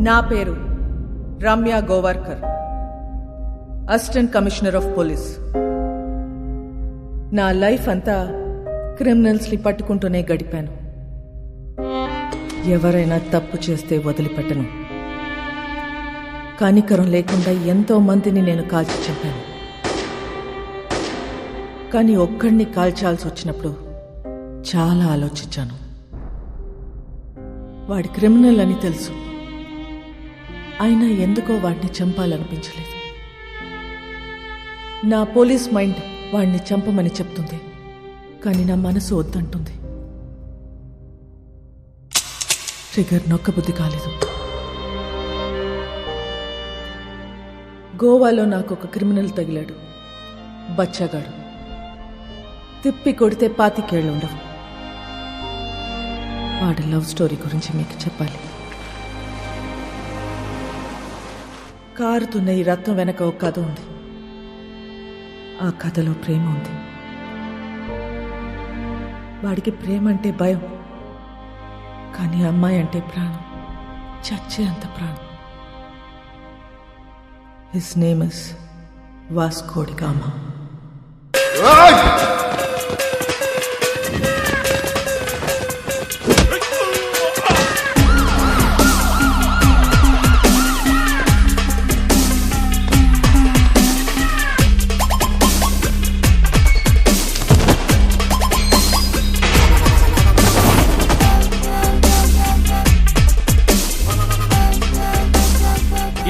నా పేరు Ramya Govarkar, assistant commissioner of police. నా లైఫ్ అంతా క్రిమినల్స్ని పట్టుకుంటూనే గడిపాను. ఎవరైనా తప్పు చేస్తే వదిలిపెట్టను. కనికరం లేకుండా ఎంతో మందిని నేను కాల్చి చంపాను. కానీ ఒక్కడిని కాల్చాల్సి వచ్చినప్పుడు చాలా ఆలోచించాను. వాడి క్రిమినల్ అని తెలుసు, అయినా ఎందుకో వాడిని చంపాలనిపించలేదు. నా పోలీస్ మైండ్ వాడిని చంపమని చెప్తుంది, కానీ నా మనసు వద్దంటుంది. ట్రిగర్ నొక్కబుద్ధి కాలేదు. గోవాలో నాకు ఒక క్రిమినల్ తగిలాడు, బచ్చాగాడు. తిప్పి కొడితే 25 ఏళ్ళు ఉండవు. వాడి లవ్ స్టోరీ గురించి మీకు చెప్పాలి. కారుతున్న ఈ రత్నం వెనక ఒక కథ ఉంది. ఆ కథలో ప్రేమ ఉంది. వాడికి ప్రేమ అంటే భయం, కానీ అమ్మాయి అంటే ప్రాణం, చచ్చే అంత ప్రాణం. His name is Vasco da Gama.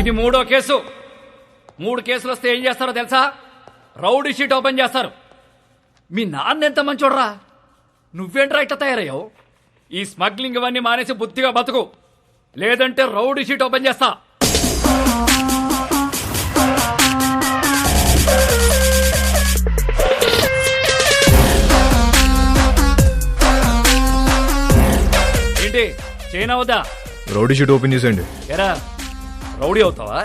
ఇది 3వ కేసు. 3 కేసులు వస్తే ఏం చేస్తారో తెలుసా? రౌడీ షీట్ ఓపెన్ చేస్తారు. మీ నాన్న ఎంత మంచోడ్రా, నువ్వేంట్రా ఇట్లా తయారయ్యావు? ఈ స్మగ్లింగ్ ఇవన్నీ మానేసి బుద్ధిగా బతుకు, లేదంటే రౌడీ షీట్ ఓపెన్ చేస్తా. ఏంటి చైనా వద్దా? రౌడీ షీట్ ఓపెన్ చేసేయండి. ఎరా రౌడీ అవుతావా?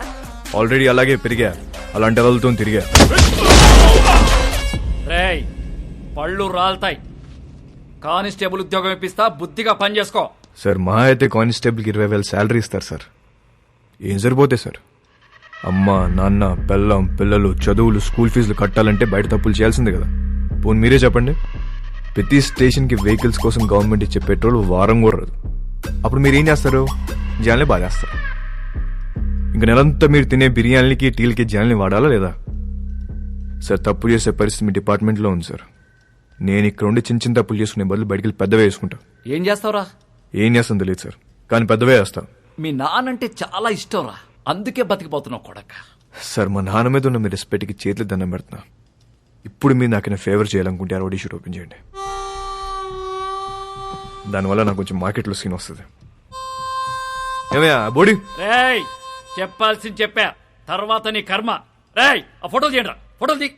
ఆల్రెడీ అలాగే పెరిగా, అలాంటి వాళ్ళతో తిరిగా. రేయ్ పళ్ళు రాల్తాయి. కానిస్టేబుల్ ఉద్యోగం ఇప్పిస్తా, బుద్ధిగా పని చేసుకో. సార్ మా అయితే కానిస్టేబుల్కి 20,000 శాలరీ ఇస్తారు సార్. ఏం సరిపోతాయి సార్? అమ్మ నాన్న పెళ్ళం పిల్లలు చదువులు స్కూల్ ఫీజులు కట్టాలంటే బయట తప్పులు చేయాల్సిందే కదా. పోనీ మీరే చెప్పండి, ప్రతి స్టేషన్కి వెహికల్స్ కోసం గవర్నమెంట్ ఇచ్చే పెట్రోల్ వారం కూడా రాదు. అప్పుడు మీరు ఏం చేస్తారు? జనాల్ని బాగా చేస్తారు. ఇంక నెలంతా మీరు తినే బిర్యానీలకి టీలకి జనాల్ని వాడాలా లేదా? సార్ తప్పు చేసే పరిస్థితి మీ డిపార్ట్మెంట్లో ఉంది సార్. నేను ఇక్కడ ఉండి చిన్న చిన్న తప్పులు చేసుకునే బదులు బయటికి వెళ్ళి పెద్దవే వేసుకుంటా. ఏం చేస్తావురా? ఏం చేస్తాను తెలియదు సార్, కానీ పెద్దవే వేస్తాను. మీ నానంటే చాలా ఇష్టంరా, అందుకే బతికిపోతున్నావు కొడక. సార్ మా నాన్న మీద ఉన్న మీ రెస్పెక్ట్కి చేతులు దండం పెడుతున్నా. ఇప్పుడు మీరు నాకు ఫేవర్ చేయాలనుకుంటే ఆ రౌడీ షీట్ ఓపెన్ చేయండి. దానివల్ల నాకు కొంచెం మార్కెట్లో సీన్ వస్తుంది. ఏమయ్యా బోడీ? రేయ్ చెప్పాల్సింది చెప్పా, తర్వాత నీ కర్మ. రేయ్ ఆ ఫోటోలు తీయండి, ఫోటోలు తీ.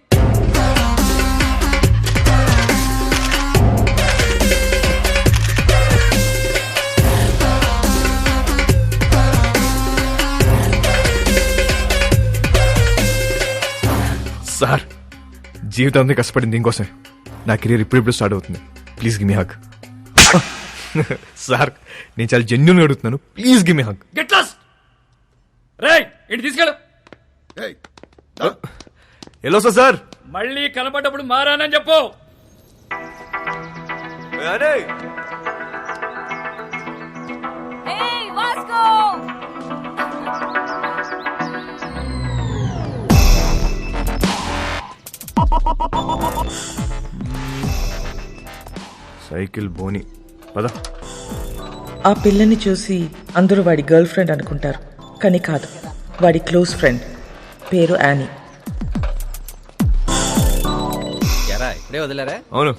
సార్ జీవితాంతం కష్టపడింది దీనికోసం. నా కెరీర్ ఇప్పుడిప్పుడు స్టార్ట్ అవుతుంది. Please give me hug. Sir నేను చాలా జెన్యూన్గా అడుగుతున్నాను, please give me hug. Get lost. రేయ్ ఇంటి తీసుకెళ్ళు. Hello sir. మళ్ళీ కనబడ్డప్పుడు మారానని చెప్పు. సైకిల్ బోని పద. ఆ పిల్లని చూసి అందరూ వాడి గర్ల్ ఫ్రెండ్ అనుకుంటారు, కానీ కాదు, వాడి క్లోజ్ ఫ్రెండ్. పేరు యానీ. ఇప్పుడే వదిలేరా? అవును.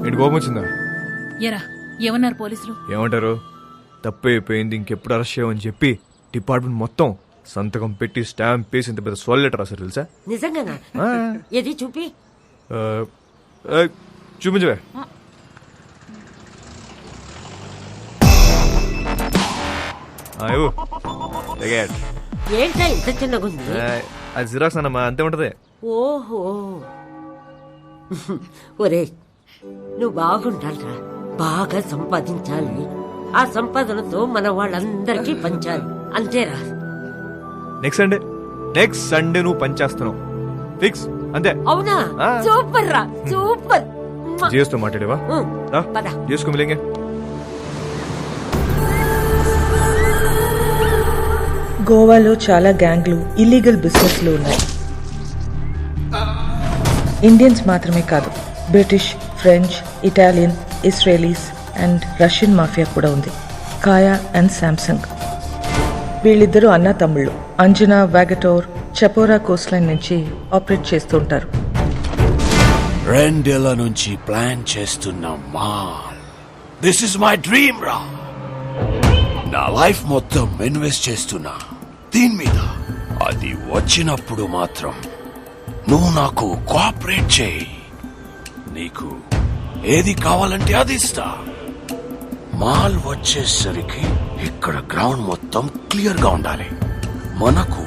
ఏంటి కోపం వచ్చిందా? ఎరా ఏమన్నారు పోలీసులు? ఏమంటారు? తప్పు అయిపోయింది, ఇంకెప్పుడు అరెస్ట్ చేయమని చెప్పి డిపార్ట్మెంట్ మొత్తం సంతకం పెట్టి స్టాంప్ వేసి ఇంత పెద్ద సోల్ లెటర్ రాశారు తెలుసా? నిజంగానా? ఏది చూపి. చూపించవే. ఏంటా ఇంత చిన్నగా ఉంది? అది జిరాక్స్ అన్నమా, అంతే ఉంటది. ఓహో ఒరే నువ్వు బాగుండాలిరా, బాగా సంపాదించాలి. ఆ సంపాదనతో మన వాళ్ళందరికీ పంచాలి, అంతేరా. నెక్స్ట్ సండే నువ్వు పనిచేస్తున్నావు ఫిక్స్ అంతే. అవునా? ఆ. సూపర్ రా, సూపర్. జియోస్తో మాట్లాడేవా? పద. జియోస్కో మిలేంగే. గోవాలో చాలా గ్యాంగ్లు, ఇల్లీగల్ బిజినెస్లు ఉన్నాయి. ఇండియన్స్ మాత్రమే కాదు, British, French, Italian, Israelis and Russian mafia కూడా ఉంది. కాయా అండ్ శాంసంగ్. వీళ్ళిద్దరూ అన్నా తమ్ముళ్ళు. అంజనా, వాగటోర్, చపోరా కోస్ట్ లైన్ నుంచి ఆపరేట్ చేస్తూ ఉంటారు. 2 ఏళ్ల నుంచి ప్లాన్ చేస్తున్న mall. This is my dream రా. నా లైఫ్ మొత్తం ఇన్వెస్ట్ చేస్తున్నా దీని మీద. అది వచ్చినప్పుడు మాత్రం నువ్వు నాకు కోఆపరేట్ చేయి. నీకు ఏది కావాలంటే అది ఇస్తా. మాల్ వచ్చేసరికి ఇక్కడ గ్రౌండ్ మొత్తం క్లియర్ గా ఉండాలి. మనకు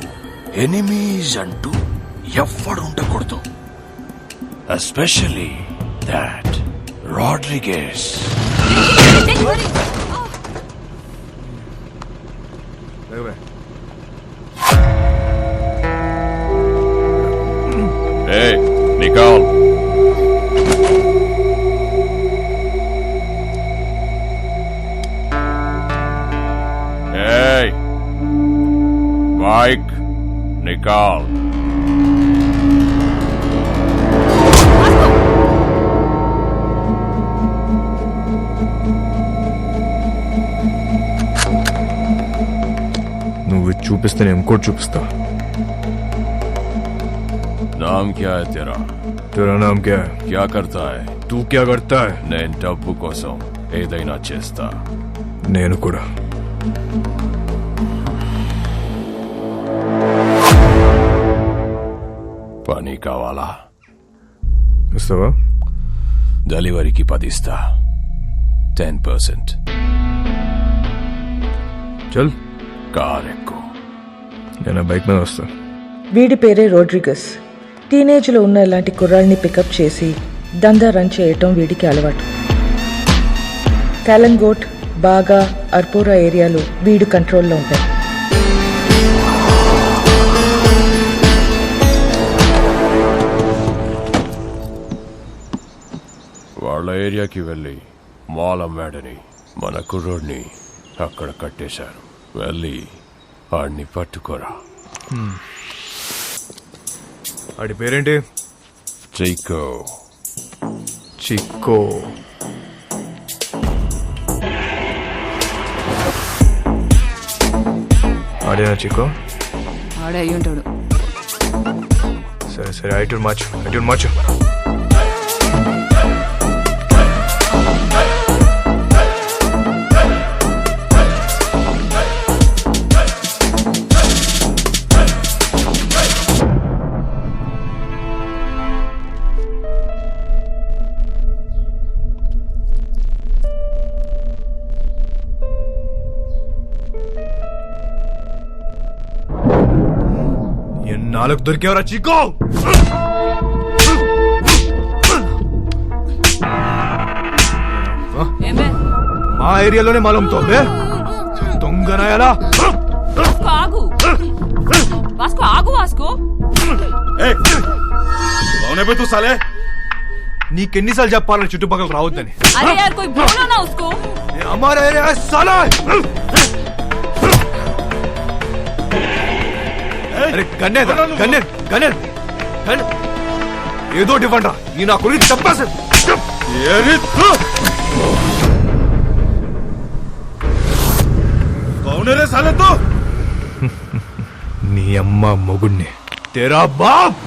ఎనిమీస్ అంటూ ఎవ్వడు ఉండకూడదు. Especially that Rodriguez. Hey, Nicole. Hey, Mike, Nicole. నువ్వు ఇది చూపిస్తే నేను ఇంకోటి చూపిస్తా. नाम क्या है तेरा? तेरा नाम क्या है? क्या करता है? तू क्या करता है? నేను డబ్బు కోసం ఏదైనా చేస్తా. నేను కూడా. పని కావాలా? ఇస్తావా? డెలివరీకి 10 ఇస్తా. 10%. చల్, కార్ ఎక్కు. నేను బైక్ మీద వస్తా. వీడి పేరే రోడ్రిగస్. టీనేజ్లో ఉన్న ఇలాంటి కుర్రాళ్ళని పికప్ చేసి దందా రన్ చేయటం వీడికి అలవాటు. కాలంగోట్, బాగా, అర్పోరా ఏరియాలు వీడు కంట్రోల్లో ఉంటాయి. వాళ్ళ ఏరియాకి వెళ్ళి మాల్ అమ్మాడని మన కుర్రోడ్ని అక్కడ కట్టేశారు. వెళ్ళి ఆడిని పట్టుకోరా. ఆడి పేరేంటి? చైకో. చిక్కో. ఆడేనా చిక్కో? ఆడే అయ్యి ఉంటాడు. సరే సరే, ఐటూర్ మార్చు. నాలుగు దొరికేవరా చిక్కో? మా ఏరియాలోనే మాలంతో దొంగనాయాలా? ఆగు వాస్కో, ఆగు వాస్కో. తూ సాలే. నీకెన్నిసార్లు చెప్పాలని చుట్టుపక్కల రావద్దని? అరే యార్ కోई बोलो ना उसको. हमारा एरिया है साला. అరే గన్నే ఏదో ఇవ్వండి రా. ఈ నా గురించి చెప్పేసి నీ అమ్మ మొగుణ్ణి తేరా బాప్.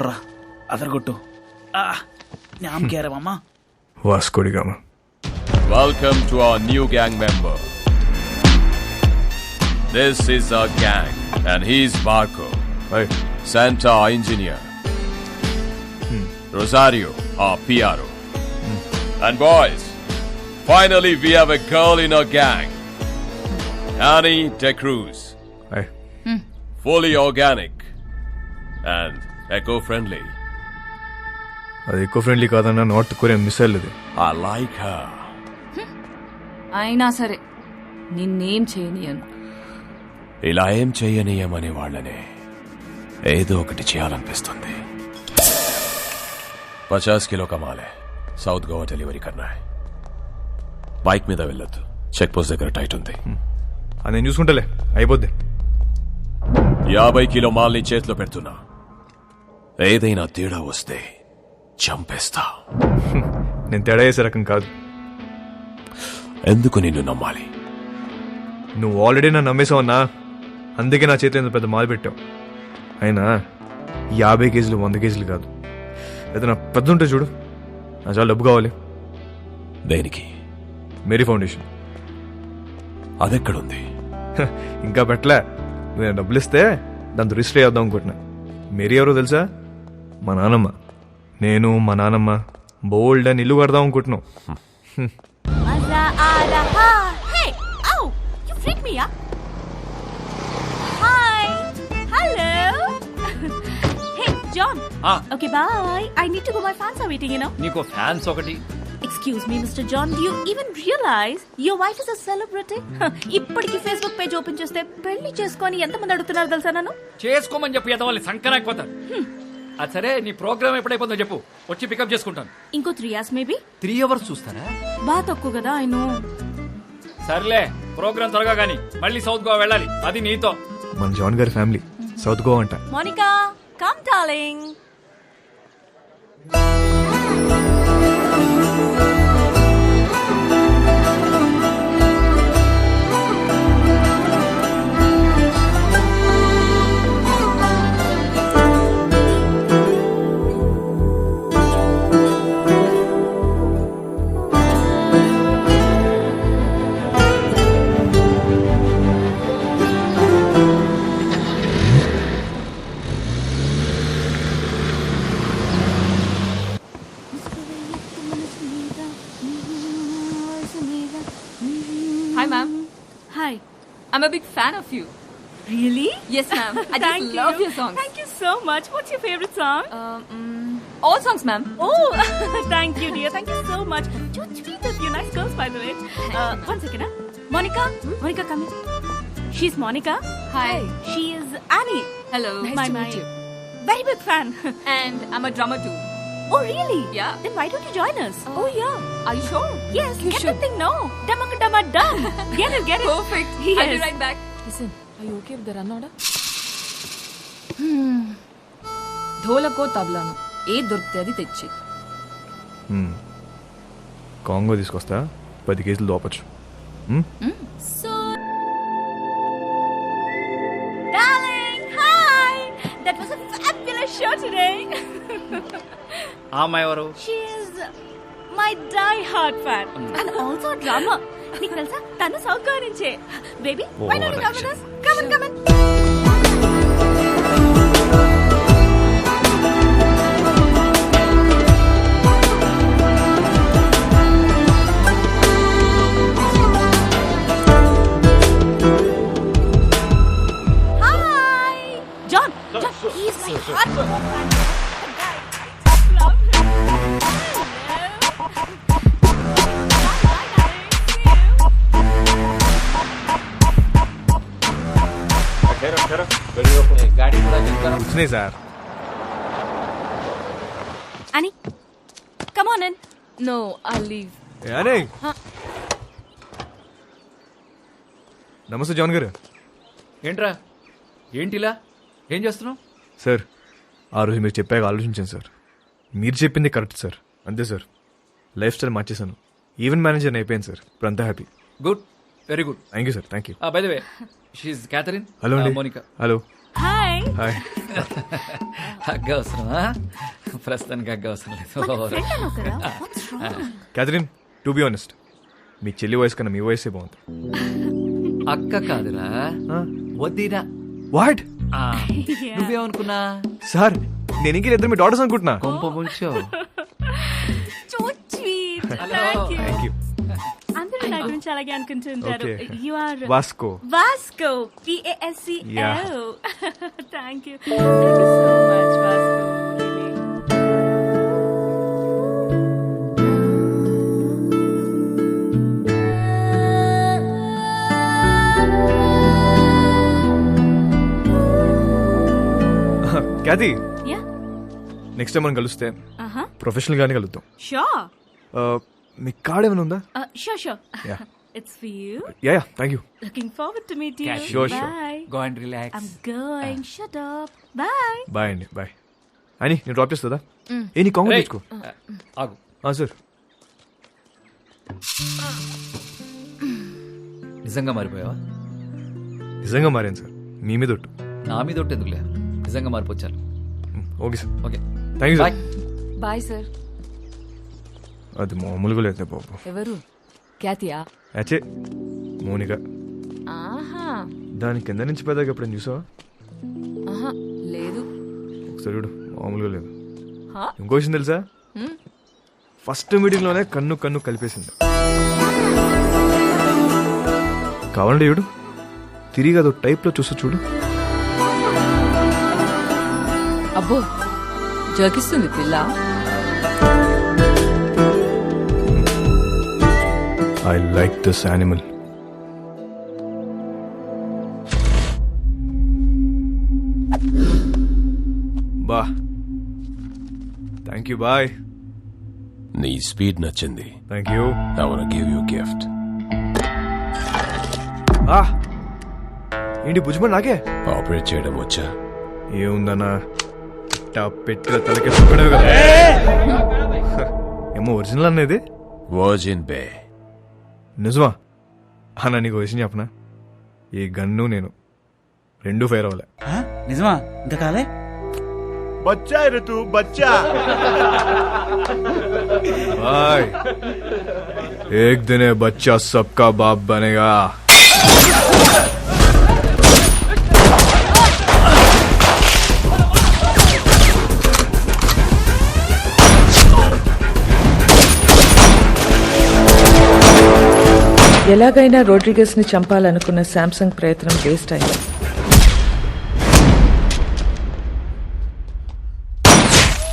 కొట్రా అదరగొట్టు ഞാൻ കേരമമ്മ Vasco da Gama. Welcome to our new gang member. This is our gang, and he's Marco, hi. Santa, our engineer. Rosario, our PRO. And boys, finally we have a girl in our gang. Annie De Cruz. Hi. Fully organic and eco-friendly. అది ఎక్కువ friendly కాదన్న north Korean missile ఇది. I like her. అయినా సరే నిన్నేం చేయనియను. ఇలా ఏం చెయ్యనీయమనే వాళ్ళనే ఏదో ఒకటి చేయాలనిపిస్తుంది. 50 किलो कमाले సౌత్ గోవా డెలివరీ కన్నా బైక్ మీద వెళ్ళొద్దు, చెక్ పోస్ట్ దగ్గర టైట్ ఉంది. అది నేను చూసుకుంటలే, అయిపోద్ది. 50 కిలో మాల్ని చేతిలో పెడుతున్నా, ఏదైనా తేడా వస్తే చంపేస్తా. నేను తేడా చేసే రకం కాదు. ఎందుకు నిన్ను నమ్మాలి? నువ్వు ఆల్రెడీ నన్ను నమ్మేసావన్నా, అందుకే నా చేతిలో ఇంత పెద్ద మాలు పెట్టావు. అయినా 50 కేజీలు 100 కేజీలు కాదు, ఏదైనా పెద్ద ఉంటే చూడు. నా చాలా డబ్బు కావాలి. దేనికి? Mary foundation. అదెక్కడుంది? ఇంకా పెట్టలే. నేను డబ్బులు ఇస్తే దాంతో రిజిస్టర్ చేద్దాం అనుకుంటున్నా. మేరీ ఎవరో తెలుసా? మా నానమ్మ. నేను మా నానమ్మ బోల్డ్ అని ఇల్లు కడదాం అనుకుంటున్నాం. మజా ఆ రహా. Hey oh you freak me yeah. Hi hello. Hey John. Okay bye. I need to go, my fans are waiting, you know. నీకు ఫ్యాన్స్ ఒకటి. Excuse me, Mr. John, do you even realize your wife is a celebrity? ఇప్పటికి Facebook page open చేస్తే పెళ్లి చేసుకొని ఎంతమంది అడుగుతున్నారు తెలుసా నన్ను? చేసుకోమని చెప్పి ఎదవాలి సంకనాకపోతారు. అది సరే, నీ ప్రోగ్రామ్ ఎప్పుడైపోతుందో చెప్పు, వచ్చి పికప్ చేసుకుంటాను. ఇంకో 3 hours మేబీ. 3 hours చూస్తారా? బాగా తక్కువ కదా. I know. సర్లే, ప్రోగ్రామ్ త్వరగా గానీ మళ్ళీ సౌత్ గోవా వెళ్ళాలి, అది నీతో. మన జాన్ గారి ఫ్యామిలీ సౌత్ గోవా అంట. Monica come darling. Hi, ma'am. Hi. I'm a big fan of you. Really? Yes, ma'am. I just love your songs. Thank you so much. What's your favorite song? All songs, ma'am. Oh, thank you, dear. Thank you so much. Too sweet of you. Nice girls, by the way. One second, Monica. Monica, come here. She's Monica. Hi. She is Annie. Hello. Nice to meet you. Very big fan. And I'm a drummer too. Oh, really? Yeah. Then why don't you join us? Oh, yeah. Are you sure? Yes. You Get should. the thing, no. Damaka dama dum. Get it, get it. Perfect. Yes. I'll be right back. Listen, are you okay with the run order? ధోలకో తబలాను ఏ దొరికితే అది తెచ్చి. Congo తీసుకొస్తా, 10 కేజీలు దోపచ్చు. Darling, hi. That was a fabulous show today. ఆ అమ్మాయి ఎవరు? She is my die-hard fan and also a drummer. నీకు తెలుసా, తను సౌత్ గోవా నుంచే. Baby, why don't you come with us? Come on, come on. Hi, John. John, he's my hardcore fan. Love him. गाड़ी थोड़ा जल्दी कुछ नहीं sir. Annie, come on in. No, I'll leave. అనే నమస్తే జాన్ గారు. ఏంట్రా, ఏంటిలా ఏం చేస్తున్నావు? సార్, ఆ రోజు మీరు చెప్పాక ఆలోచించాను సార్. మీరు చెప్పింది కరెక్ట్ సార్. అంతే సార్, లైఫ్ స్టైల్ మార్చేశాను. ఈవెంట్ మేనేజర్ అయిపోయాను సార్. ఇప్పుడు అంతా happy. Good, very good. Thank you sir. Thank you. By the way, she is Catherine. Hello అండి. Monica. Hello. Hi. Hi. Hug అవసరమా? ప్రస్తుతానికి హగ్ అవసరం లేదు. క్యాథరిన్, టు బి ఆనెస్ట్, మీ చెల్లి వయసు కన్నా మీ వయసే బాగుంది. అక్క కాదురా, వద్దిరా. వాట్? నువ్వేమనుకున్నా? సార్, నేను ఇంకే ఇద్దరు మీ డాటర్స్ అనుకుంటున్నా. కొంప ముంచో. Thank you. అందరూ నా గురించి అలాగే అనుకుంటుంటారు. Okay. You are Vasco. Vasco. Vasco. Yeah. Thank you. Thank you so much, Vasco. Really. Cathy, Yeah. Next time మనం కలిస్తే Uh-huh. ప్రొఫెషనల్ గానే కలుద్దాం. Sure. మీ కార్డ్ ఏమైనా ఉందా? Sure. Yeah. It's for you. Yeah, thank you. Looking forward to meet you. Cash. Sure. Bye. Go and relax. I'm going. Shut up. Bye. Bye అండి, bye. అని నేను drop చేస్తుందా? ఏ నీ కాంగ్రెస్ తెచ్చుకో. ఆగు. సార్, నిజంగా మారిపోయావా? నిజంగా మారాను సార్, మీ మీద ఒట్టు. నా మీద ఒకటి ఎందుకులే, నిజంగా మారిపోచ్చాను. Okay sir. Okay, thank you bye. Sir. Bye sir. అది మామూలుగా లేదు బాబు. ఎవరు? క్యాతియా? అచ్చే, మోనిక. ఆహా. దాని కింద నుంచి పెద్దగా ఎప్పుడైనా చూసావా? ఆహా, లేదు. ఒకసారి చూడు, మామూలుగా లేదు. హా? ఇంకో విషయం తెలుసా? ఫస్ట్ మీటింగ్ లోనే కన్ను కలిపేసింది. కావాలంటే చూడు, తిరిగి అదో టైప్ లో చూస్తూ చూడు. అబ్బో, జోకిస్తుంది పిల్ల. I like this animal. బా, థ్యాంక్ యూ. బాయ్. నీ స్పీడ్ నచ్చింది. Thank you. I wanna give you a gift. ఏంటి భుజ్మన్ నాకే ఆపరేట్ చేయడం వచ్చా? ఏముందన్నా, పెట్టిన తలకి సుక్కడే కదా. ఏమో ఒరిజినల్ అనేది వర్జిన్ బే. నిజమా అన్న? నీకు విషయం చెప్పనా, ఈ గన్ను నేను రెండు ఫైర్ అవ్వలే. నిజమా? ఇంకా కాలే? బచ్చా ఋతు బచ్చా. బాయ్. एक दिन ये बच्चा सबका बाप बनेगा. ఎలాగైనా రోడ్రిగస్ ని చంపాలనుకున్న శాంసంగ్ ప్రయత్నం వేస్ట్ అయింది.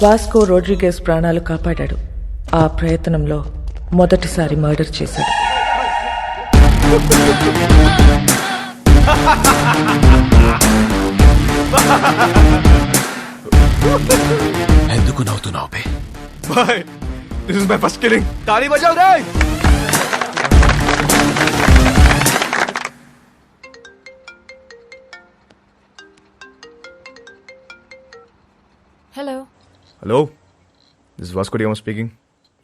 వాస్కో రోడ్రిగస్ ప్రాణాలు కాపాడాడు. ఆ ప్రయత్నంలో మొదటిసారి మర్డర్ చేశాడు. ఎందుకు నవ్వుతున్నావు బే? Boy, this is my first killing. తాళీ బజావ్ రే. Hello. Hello, this Vasco da Gama speaking.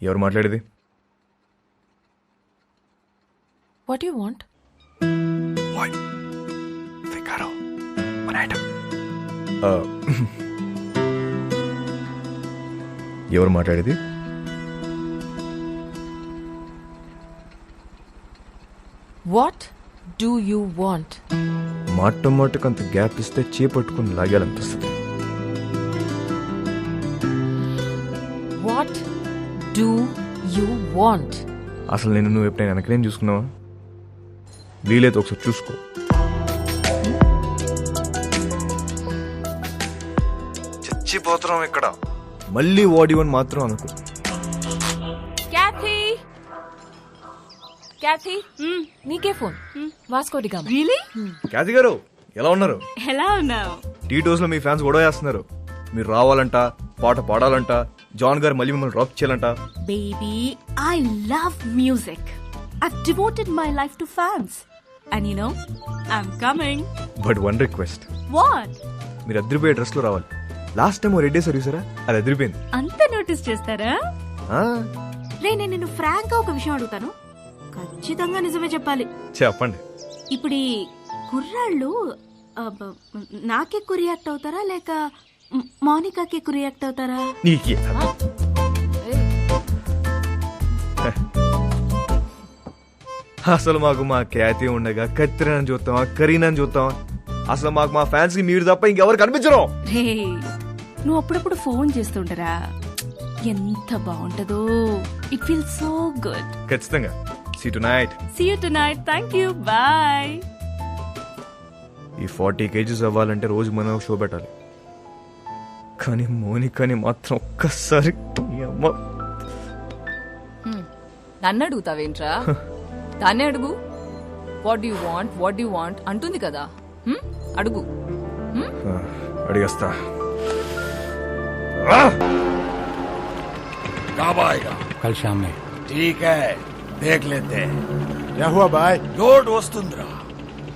ఎవరు మాట్లాడేది? What you want? ఎవరు మాట్లాడేది? What do you want? మాటకు అంత గ్యాప్ ఇస్తే చేపట్టుకుని లాగాలనిపిస్తుంది. What do you want? అసలు నేను నువ్వు ఎప్పుడైనా వెనకనేం చూసుకున్నావా? వీలైతే ఒకసారి చూసుకో. చచ్చిపోతున్నాం ఇక్కడ. మళ్ళీ వాడివని మాత్రం అనుకో. క్యాథీ, నీకే phone. Vasco da Gama. Really? Cathy గారు, ఎలా ఉన్నారు? Hello now. టీటోస్ లో మీ ఫ్యాన్స్ గొడవ చేస్తున్నారు. మీరు రావాలంట, పాట పాడాలంట, జాన్ గారు మళ్ళీ మిమ్మల్ని డ్రాప్ చేయాలంట. Baby, I love music. I've devoted my life to fans. And you know, I'm coming. But one request. What? మీరు అదిరిపోయే డ్రెస్ లో రావాలి. లాస్ట్ టైం రెడ్ డే సర్వీసరా, అది అదిరిపోయింది. అంత నోటీస్ చేస్తారా? రే, నేను నిన్ను ఫ్రాంక్ గా ఒక విషయం అడుగుతాను, ఖచ్చితంగా నిజమే చెప్పాలి. చెప్పండి. ఇప్పుడు ఈ కుర్రాళ్ళు నాకెక్కువ రియాక్ట్ అవుతారా లేక మౌనికాకి ఎక్కువ రియాక్ట్ అవుతారా? నీకే అసలు మాకు మా ఖ్యాతి ఉండగా కత్తిరని చూస్తావా కరీనని చూస్తావా? అసలు మాకు మా ఫ్యాన్స్ కి మీరు తప్ప ఇంకెవరు కనిపించరు. రే నువ్వు అప్పుడప్పుడు ఫోన్ చేస్తుంటారా, ఎంత బాగుంటదో. It feel so good. ఖచ్చితంగా. See you tonight. See you tonight. Thank you. Bye. ఈ 40 kgs అవ్వాలంటే రోజు మనం ఒక షో పెట్టాలి. కానీ మోనికాని మాత్రం ఒక్కసారి ఈ అమ్మ నన్ను అడుగుతావేంట్రా? దాన్నే అడుగు. వాట్ యు వాంట్ అంటుంది కదా, అడుగు. అడిగేస్తా. कब आएगा? कल शाम में. ठीक है, देख लेते हैं. क्या हुआ भाई? लोड वस्तुंद्रा,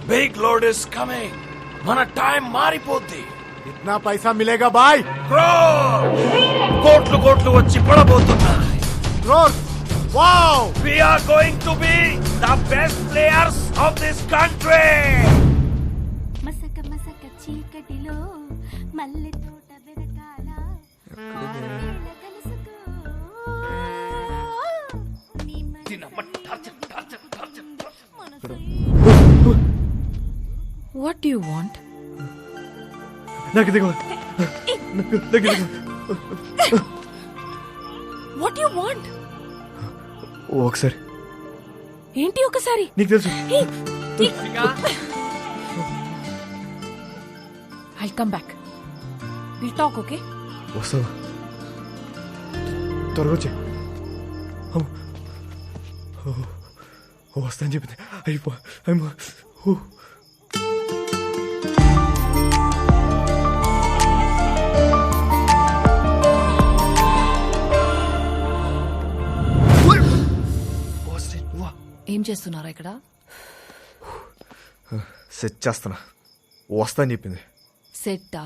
बिग लोड इज कमिंग. మన టైం మారిపోద్ది. इतना पैसा मिलेगा भाई? కోట్లు కోట్లు వచ్చి పడబోతున్నాయి. रोज wow, We are going to be the best players of this country. మసక మసక చీకటిలో మల్లె తోట వెనకాల వాట్ డు యు వాంట్? నాకు దిగు. What do you want? ఒకసారి ఏంటి ఒకసారి? నీకు తెలుసు. I'll come back. We'll talk, okay? వస్తావా? త్వరగా వచ్చే. వస్తా అని చెప్పింది. అయిపో. ఏం చేస్తున్నారా ఇక్కడ? సెట్ చేస్తానా. వస్తా అని చెప్పింది. సెట్టా?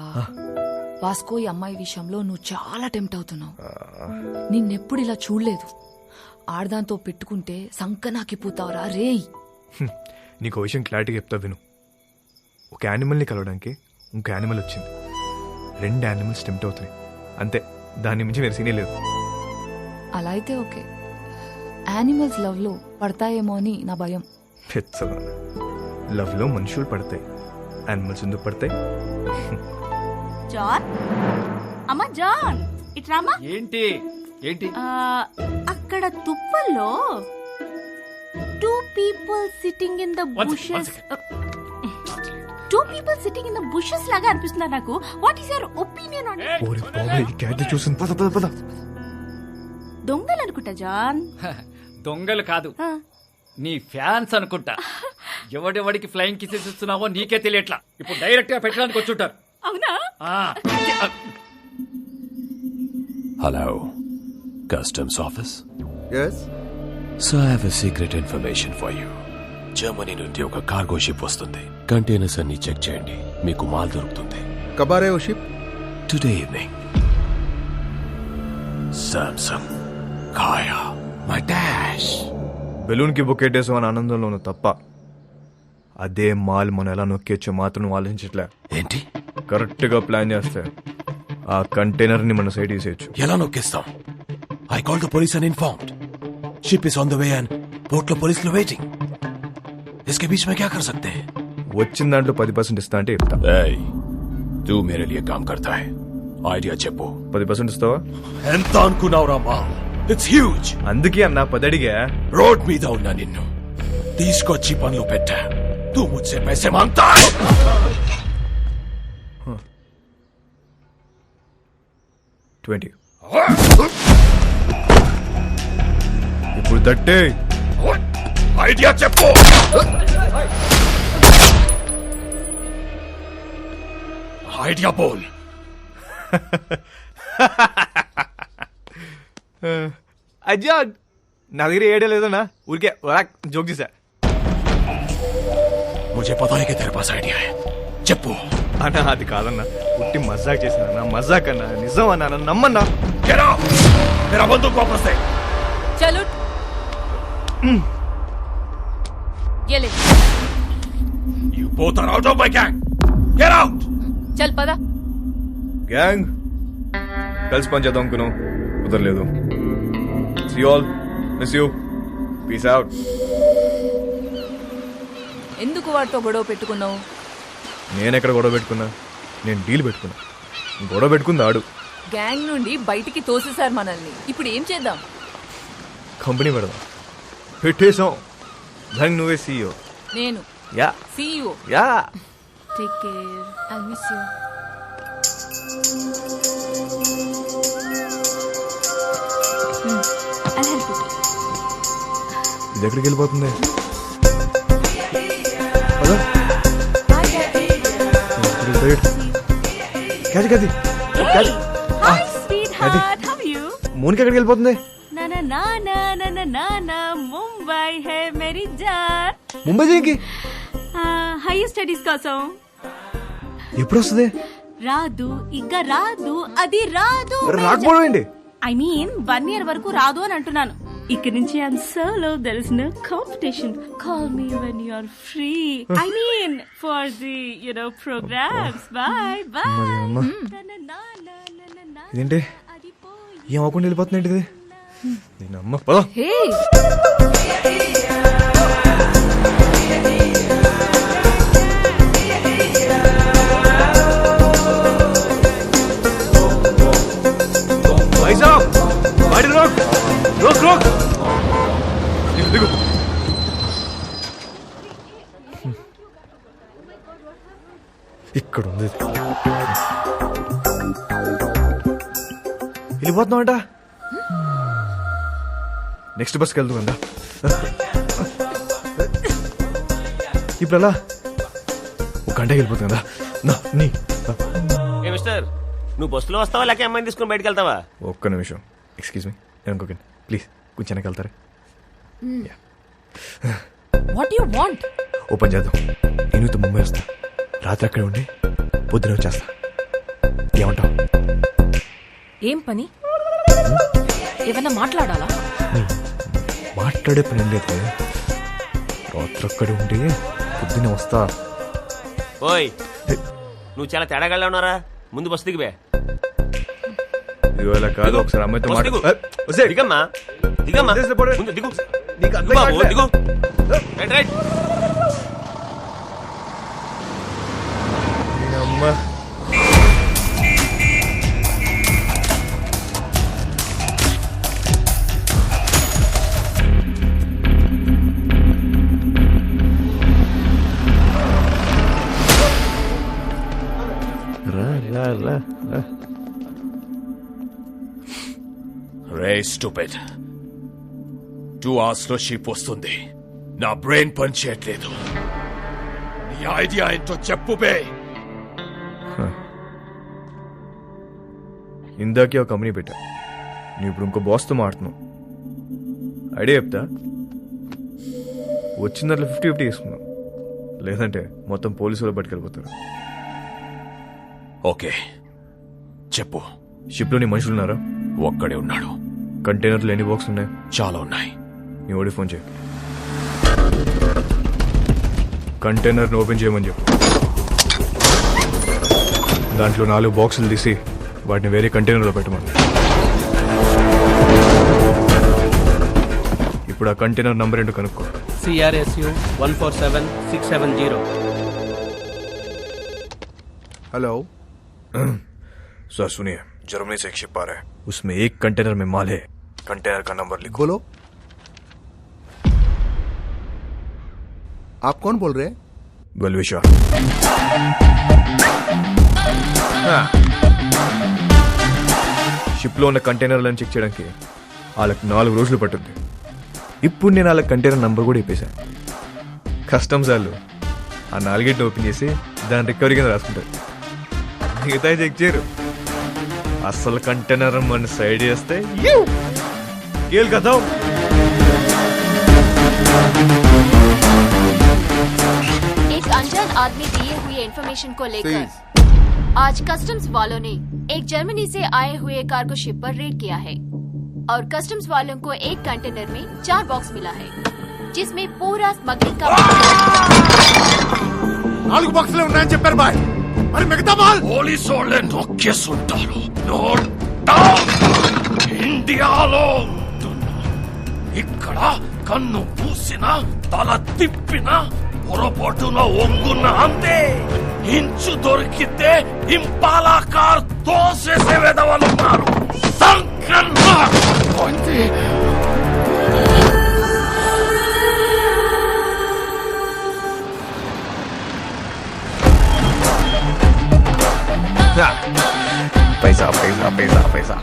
వాస్కో ఈ అమ్మాయి విషయంలో నువ్వు చాలా టెంప్ట్ అవుతున్నావు. నిన్నెప్పుడు ఇలా చూడలేదు. ఆడదాంతో పెట్టుకుంటే సంకనాకిపోతావురా రేయ్. నీకు విషయం క్లారిటీగా చెప్తా విను. ఒక యానిమల్ని కలవడానికి ఇంకో యానిమల్ వచ్చింది. 2 యానిమల్స్ టెంప్ట్ అవుతాయి అంతే. దాని మించి వేరే సీనే లేదు. అలా అయితే ఓకే. యానిమల్స్ లవ్ లో పడతాయేమో అని నా భయం. పెచ్చదా. లవ్ లో మనుషులు పడతాయి, యానిమల్స్ ఎందుకు పడతాయి? జాన్, అమ్మా జాన్, ఇట్రామా. ఏంటి ఏంటి? అక్కడ తుప్పల్లో 2 people sitting in the bushes. 2 people sitting in the bushes లాగా అనిపిస్తుంది నాకు. What is your opinion on it? ఓరే బాబా, ఈ క్యాట్ చూసింది. పద పద పద. దొంగలు అనుకుంటా జాన్. దొంగలు కాదు, నీ ఫ్యాన్స్ అనుకుంటా. ఎవడెవడికి ఫ్లయింగ్ కిసెస్ ఇస్తున్నావో నీకే తెలియట్లా. ఇప్పుడు డైరెక్ట్ గా పెట్టడానికి వచ్చుంటారు. అవునా? Hello, customs office. Yes. So I have a secret information for you. Germany నుండి ఒక కార్గో షిప్ వస్తుంది. కంటైనర్స్ అన్ని చెక్ చేయండి, మీకు మాల్ దొరుకుతుంది. कब आ रहे हो ship? Today evening. Samsung, Kaya, my dash. Balloon కి బొక్కెట్టేసాం అని ఆనందంలోను తప్ప అదే మాల్ మనం ఎలా నొక్కేచ్చో మాత్రం ఆలోచించట్లే. ఏంటి? కరెక్ట్ గా ప్లాన్ చేస్తే ఆ కంటైనర్ ని మన సైడ్ తీసేయచ్చు. ఎలా నొక్కేస్తాం? I call the police and informed. Ship is on the way and port లో పోలీసులు వెయిటింగ్. इसके बीच में क्या कर सकते हैं? వచ్చిన దాంట్లో 10% ఇస్తా అంటే ఇస్తా. तू मेरे लिए काम करता है. ఐడియా చెప్పు. 10% ఇస్తావా? ఎంత అనుకున్నావురా మాల్? It's huge. అందుకే అన్న 10 అడిగా. రోడ్ మీద ఉన్నా నిన్ను తీసుకొచ్చి పనులు పెట్టా. तू मुझसे पैसे मांगता है. $20. ఇప్పుడు తట్టే. ఐడియా చెప్పు. ఐడియా బోల్. అజ్జా నా దగ్గర ఏడే లేదన్నా, ఊరికే జోక్ చేశా. मुझे पता है कि तेरे पास आइडिया है. చెప్పు. అన్నా అది కాదన్నా, ఉట్టి మజాక్ చేశానన్నా. మజాక్ అన్నా, నిజం అన్నా, నన్ను నమ్మన్నా. मेरा बंदूक वापस दे. चलो ये ले. You both are out of my gang. Get out! చల్ పదా. గ్యాంగ్ కలిసి పని చేద్దాం అనుకున్నాం, కుదరలేదు. See all, miss you, peace out. ఎందుకు వాడితో గొడవ పెట్టుకున్నావు? నేనెక్కడ గొడవ పెట్టుకున్నా? నేను డీల్ పెట్టుకున్నా. గొడవ పెట్టుకుంది ఆడు. గ్యాంగ్ నుండి బయటికి తోసేశారు మనల్ని. ఇప్పుడు ఏం చేద్దాం? కంపెనీ పెడదాం. పెట్టేశాం. గ్యాంగ్ నువ్వే సీఈఓ. నేను yeah CEO. Yeah. Take care. I miss you. I'll help you. ఇది ఎక్కడికి వెళ్ళిపోతుంది? పద. క్యాది క్యాది Hey! Hi, sweetheart. How are you? మోనికి ఎక్కడికి వెళ్ళిపోతుంది? Na na na na na na na na. Mumbai hai meri jaan. Mumbai దేనికి? Higher studies కోసం. ఎప్పుడు వస్తుంది? రాదు, ఇక రాదు, అది రాదు. రాకపోవడం ఏంటి? I mean 1 year వరకు రాదు అని అంటున్నాను. ఇక్కడి నుంచి I'm solo. There is no competition. Call me when you are free. I mean for the programs. Bye bye. అమ్మ. ఇదేంటి ఏం అవ్వకుండా వెళ్ళిపోతుంది ఏంటిది? నేను అమ్మ పద. హే, भाई साहब, गाड़ी रोक रोक रोक. देखो ఇక్కడ ఉంది. వెళ్ళిపోతున్నామంట. నెక్స్ట్ బస్కి వెళ్తాం అందా. ఇప్పుడు అలా ఒక గంటకి వెళ్ళిపోతుంది కదా. నీ ఏ మిస్టర్, నువ్వు బస్సులో వస్తావా లేక అమ్మాయిని తీసుకుని బయటకు వెళ్తావా? ఒక్క నిమిషం, ఎక్స్క్యూజ్ మీ, నేను ఇంకొక ప్లీజ్ కొంచెం వెనక్కి వెళ్తారా? What you want? ఓపెన్ చేద్దాం. నేను ముంబై వస్తా, రాత్రి అక్కడే ఉండి పొద్దున వచ్చేస్తా. ఏమంటావు? ఏం పని? ఏమన్నా మాట్లాడాలా? మాట్లాడే పని ఏం లేదు. రాత్రి అక్కడే ఉండి పొద్దునే వస్తా. ఓయ్, నువ్వు చాలా తేడాగా ఉన్నారా? ముందు బస్సు దిగివే. ఇవాళ కాదు, ఒకసారి అమ్మాయితో దిగమ్మా దిగమ్మా, ముందు దిగు. దిగు బాబు, దిగు. Right right. అమ్మా రే స్టూపిడ్, 2 hours లో షిప్ వస్తుంది. నా బ్రెయిన్ పని చేయట్లేదు. నీ ఐడియా ఏంటో చెప్పు బే. ఇందాకే ఒక కంపెనీ పెట్టా, నువ్వు ఇప్పుడు ఇంకో బాస్తో మాడుతున్నావు. ఐడియా చెప్తా, వచ్చిన దాంట్లో 50-50 తీసుకున్నావు, లేదంటే మొత్తం పోలీసులు పట్టుకెళ్ళిపోతారు. ఓకే చెప్పు. షిప్లో నీ మనుషులు ఉన్నారా? ఒక్కడే ఉన్నాడు. కంటైనర్లు ఎన్ని బాక్స్ ఉన్నాయి? చాలా ఉన్నాయి. నీ ఓడి ఫోన్ చేయి, కంటైనర్ని ఓపెన్ చేయమని చెప్పు. దాంట్లో 4 బాక్సులు తీసి వాటిని వేరే కంటైనర్లో పెట్టమని. ఇప్పుడు ఆ కంటైనర్ నంబర్ ఏంటో కనుక్కో. CRSU 147670. हेलो सर सुनिए, जर्मनी से एक शिप आ रहा है, उसमें एक कंटेनर में माल है. कंटेनर का नंबर लिखो. बोलो, आप कौन बोल रहे हैं? बलविशा. షిప్ లో ఉన్న కంటైనర్లను చెక్ చేయడానికి వాళ్ళకి 4 రోజులు పట్టుద్ది. ఇప్పుడు నేను వాళ్ళ కంటైనర్ నంబర్ కూడా ఇప్పేశాను. కస్టమ్స్ వాళ్ళు ఆ 4 ఓపెన్ చేసి దాని రికవరీ కింద రాసుకుంటారు. మిగతా చెక్ చేయరు. అసలు కంటైనర్ మన సైడ్ చేస్తే కేల్ కదా. एक अनजान आदमी दिए हुए इंफॉर्मेशन को लेकर आज कस्टम्स वालों ने एक जर्मनी से आए हुए कार्गो शिप पर रेड किया है और कस्टम्स वालों को एक कंटेनर में 4 बॉक्स मिला है जिसमें पूरा स्मगलिंग का 4 బాక్సులే ఉన్నాయని చెప్పారు బాయ్. మరి మిగతా మాల్ పోలీసు వాళ్ళే నొక్కేస్తుంటారు. నో డౌట్ ఇండియాలో ఉంటున్నా. ఇక్కడ కన్ను పూసిన తల తిప్పిన పొరపాటున ఒంగున్న అంతే. ఇంచు దొరికితే ఇంపాలా కార్ తోసేసే వెదవలున్నారు. సంకన్నా పైసా పైసా పైసా పైసా.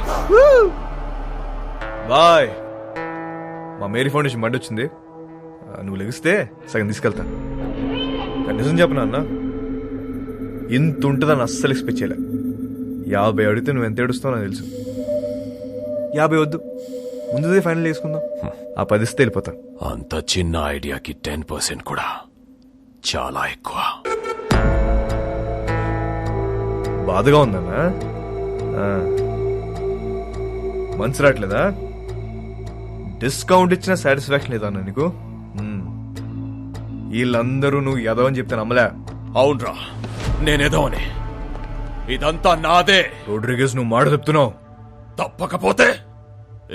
బాయ్, మా మేరీ ఫౌండేషన్ బండి వచ్చింది. నువ్వు లెగిస్తే సగం తీసుకెళ్తా. నిజం చెప్పనా అన్న, ఇంత ఉంటుందని అస్సలు ఎక్స్పెక్ట్ చేయలే. 50 అడిగితే నువ్వు ఎంత ఏడుస్తావు నాకు తెలుసు. 50 వద్దు, ముందుదే ఫైనల్ చేసుకుందాం. ఆ 10 ఇస్తే వెళ్ళిపోతా. అంత చిన్న ఐడియాకి 10% కూడా చాలా ఎక్కువ. బాధగా ఉందన్నా, మనసు రావట్లేదా? డిస్కౌంట్ ఇచ్చిన సాటిస్ఫాక్షన్ లేదా అన్న నీకు? వీళ్ళందరూ నువ్వు ఎదవ అని చెప్తే నమ్మలే. అవునరా, నేనేదోని. ఇదంతా నాదే. రోడ్రిగేస్, నువ్వు మాట చెప్తున్నావు. తప్పకపోతే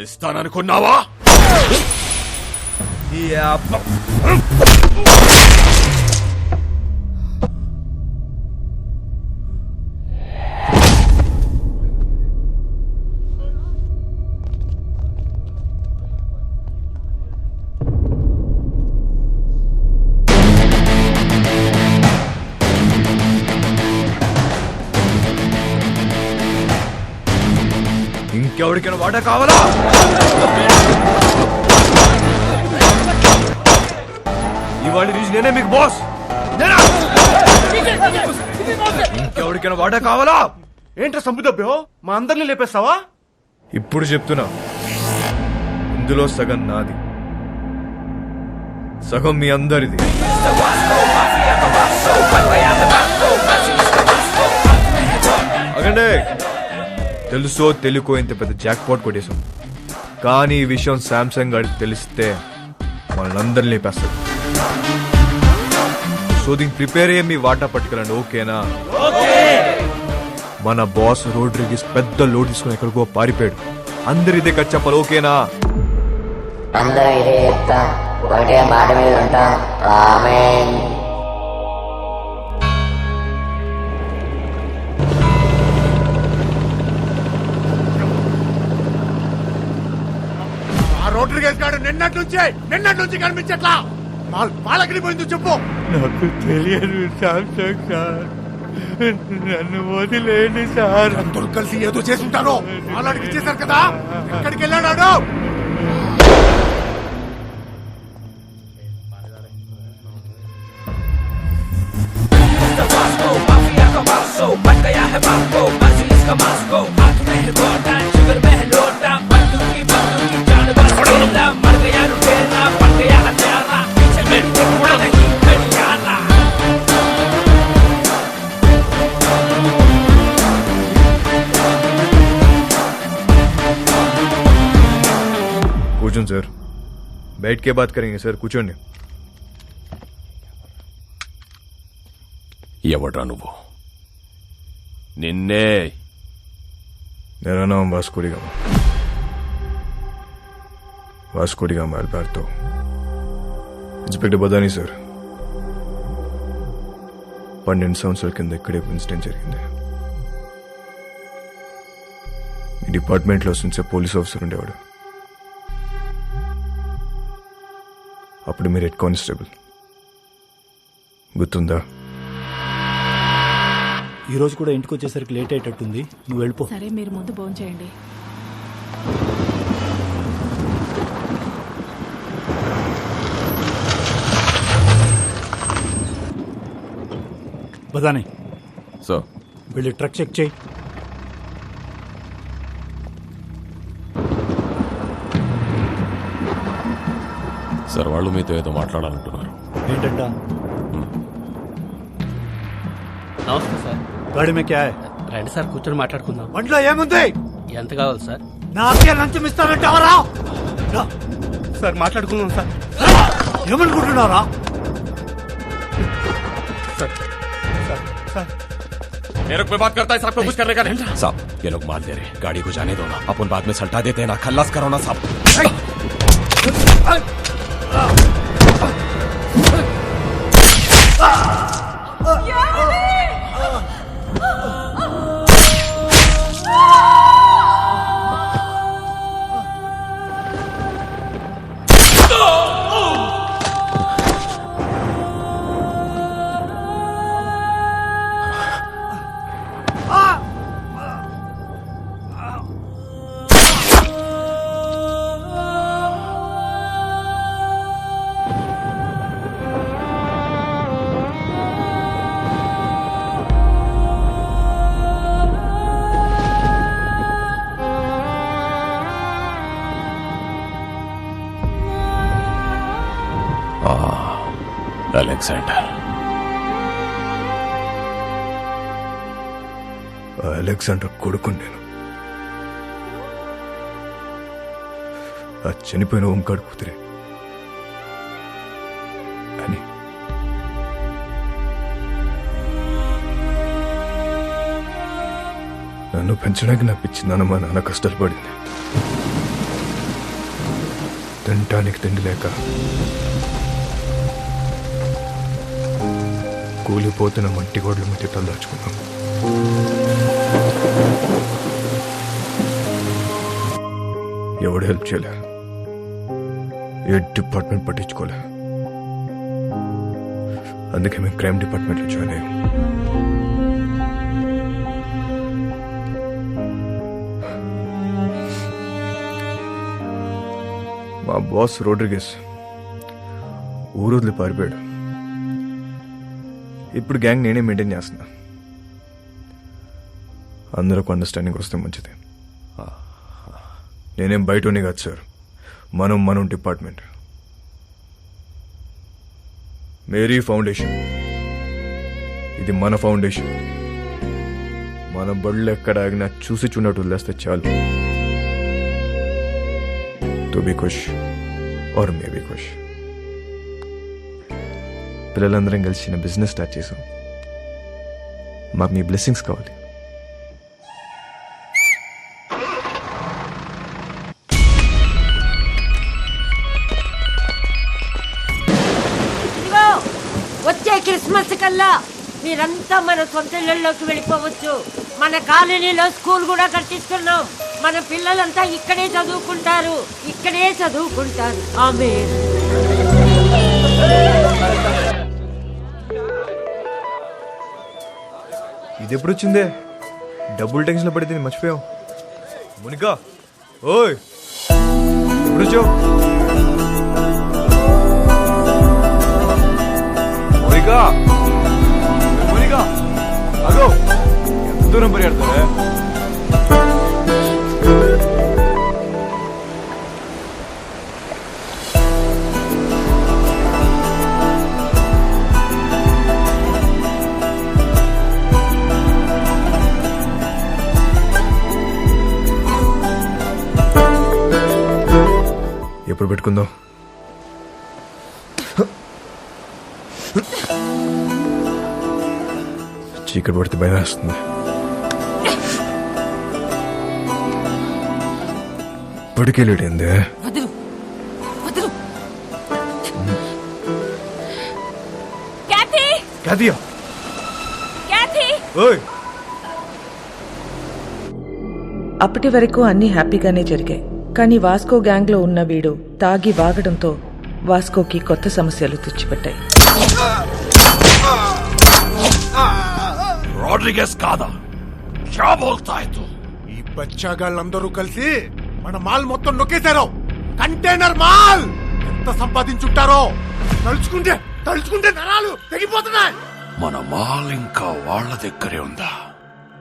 ఇస్తాననుకున్నావా? ఇంకెవరికైనా వాటా కావాలా? ఇవాళ నుంచి నేనే మీకు బాస్. ఇంకెవరికైనా వాటా కావాలా? ఏంట్రా సంబుదబ్బో, మా అందరినీ లేపేస్తావా? ఇప్పుడు చెప్తున్నా, ఇందులో సగం నాది, సగం మీ అందరిది. అగండి, తెలుసో తెలుకో ఇంత పెద్ద జాక్ పాట్ కొట్టేశాం. కానీ ఈ విషయం శాంసంగ్ గారికి తెలిస్తే వాళ్ళందరినీ లేపేస్తారు. సో దీనికి ప్రిపేర్ అయ్యే మీ వాటా పట్టుకెళ్ళండి, ఓకేనా? మన బాస్ రోడ్రిగీస్ పెద్ద లోడ్ తీసుకుని ఎక్కడికో పారిపోయాడు. అందరు ఇదే కట్ చెప్పాలి, ఓకేనా? అందరూ ఇదే చెప్తాం, ఒకటే మాట మీద ఉంటాం. ఆమేన్. రోడ్రిగేస్ గారు నిన్నటి నుంచి కనిపించట్లా. వాళ్ళకి పోయిందో చెప్పు. నాకు తెలియదు శాంసంగ్ సార్, నన్ను వదిలేండి సార్. అందరూ కలిసి ఏదో చేసుంటారు. వాళ్ళకి ఇచ్చేశారు కదా, ఎక్కడికి వెళ్ళాడు? కూర్చోండి సార్, बैठ के बात करेंगे సార్. కూర్చోండి. ఎవడ్రా నువ్వు? నిన్నే. मेरा नाम Vasco D gamma. Vasco D gamma Alberto. Inspector Badani sir. 12 సంవత్సరాల కింద ఇక్కడే ఇన్సిడెంట్ జరిగింది. ఈ డిపార్ట్మెంట్లో నుంచే పోలీస్ ఆఫీసర్ ఉండేవాడు. అప్పుడు మీరు హెడ్ కానిస్టేబుల్, గుర్తుందా? ఈ రోజు కూడా ఇంటికి వచ్చేసరికి లేట్ అయ్యేటట్టుంది, నువ్వు వెళ్ళిపో. సరే, మీరు ముందు భోంచేయండి. బదాని సార్, వెళ్ళి ట్రక్ చెక్ చేయి. సార్, వాళ్ళు మీతో ఏదో మాట్లాడాలంటున్నారు. ఏంటంట? నమస్తే సార్. గాడి మే క్యా హై? రండి సార్, కూర్చొని మాట్లాడుకుందాం. బండిలో ఏముంది? ఎంత కావాలి సార్? నాకే లంచం ఇస్తానంటావరా? సార్ మాట్లాడుకుందాం సార్. ఏమనుకుంటున్నారా? సార్ సార్ సార్ मेरे को बात करता है साहब को कुछ करने का नहीं। साहब ये लोग मार दे रहे, गाड़ी को जाने दो ना, अपन बाद में सल्टा देते हैं ना, खल्लास करो ना साहब। అలెగ్జాండర్ కొడుకు నేను. ఆ చనిపోయిన ఓంకాడు కూతురే అని. నన్ను పెంచడానికి నా పిచ్చి నాన్న మా నాన్న కష్టాలు పడింది. తినటానికి తిండి లేక కూలిపోతున్న మట్టి గోడల మధ్య తలదాచుకున్నాం. ఎవడు హెల్ప్ చేయలే, ఏ డిపార్ట్మెంట్ పట్టించుకోలే. అందుకే మేము క్రైమ్ డిపార్ట్మెంట్లో జాయిన్ అయ్యాం. మా బాస్ రోడ్రిగస్ ఊరు వదిలి పారిపోయాడు. ఇప్పుడు గ్యాంగ్ నేనే మెయింటైన్ చేస్తున్నా. అందరికి అండర్స్టాండింగ్ వస్తే మంచిది. నేనేం బయటనే కాదు సార్, మనం డిపార్ట్మెంట్. మేరీ ఫౌండేషన్, ఇది మన ఫౌండేషన్. మన బళ్ళు ఎక్కడ ఆగినా చూసి చూడట్టు వదిలేస్తే చాలు. తో బి ఖుష్ ఆర్ మే బి ఖుష్. పిల్లలందరం కలిసి చిన్న బిజినెస్ స్టార్ట్ చేసాం. మాకు మీ బ్లెస్సింగ్స్ కావాలి. వచ్చే క్రిస్మస్ కల్లా మీరంతా మన సొంత ఇళ్లలోకి వెళ్ళిపోవచ్చు. మన కాలనీలో స్కూల్ కూడా కట్టిస్తున్నాం. మన పిల్లలంతా ఇక్కడే చదువుకుంటారు. ఆమేన్. ఇది ఎప్పుడు వచ్చిందే? డబుల్ టెన్షన్ లో పడితే మర్చిపోయావు. మునికా ఓయ్ ఎప్పుడు వచ్చావు? మోనికా అదో ఎంత దూరం పరిగెడతావే? ఎప్పుడు పెట్టుకుందాం? చీకటి పడితే భయం వేస్తుంది. ఇప్పటికే లేట్ అయిందే. అప్పటి వరకు అన్ని హ్యాపీగానే జరిగాయి. కానీ వాస్కో గ్యాంగ్ లో ఉన్న వీడు తాగి వాగడంతో వాస్కోకి కొత్త సమస్యలు తెచ్చిపెట్టాయి. రోడ్రిగస్ కాదా? క్యా బోల్తా హై తు? ఈ బచ్చాగాళ్ళందరూ కలిసి మన మాల్ మొత్తం నొక్కేశారు. కంటైనర్ మాల్ ఎంత సంపాదించుంటారో తలుచుకుంటే నరాలు తెగిపోతున్నాయి. మన మాల్ ఇంకా వాళ్ళ దగ్గరే ఉందా?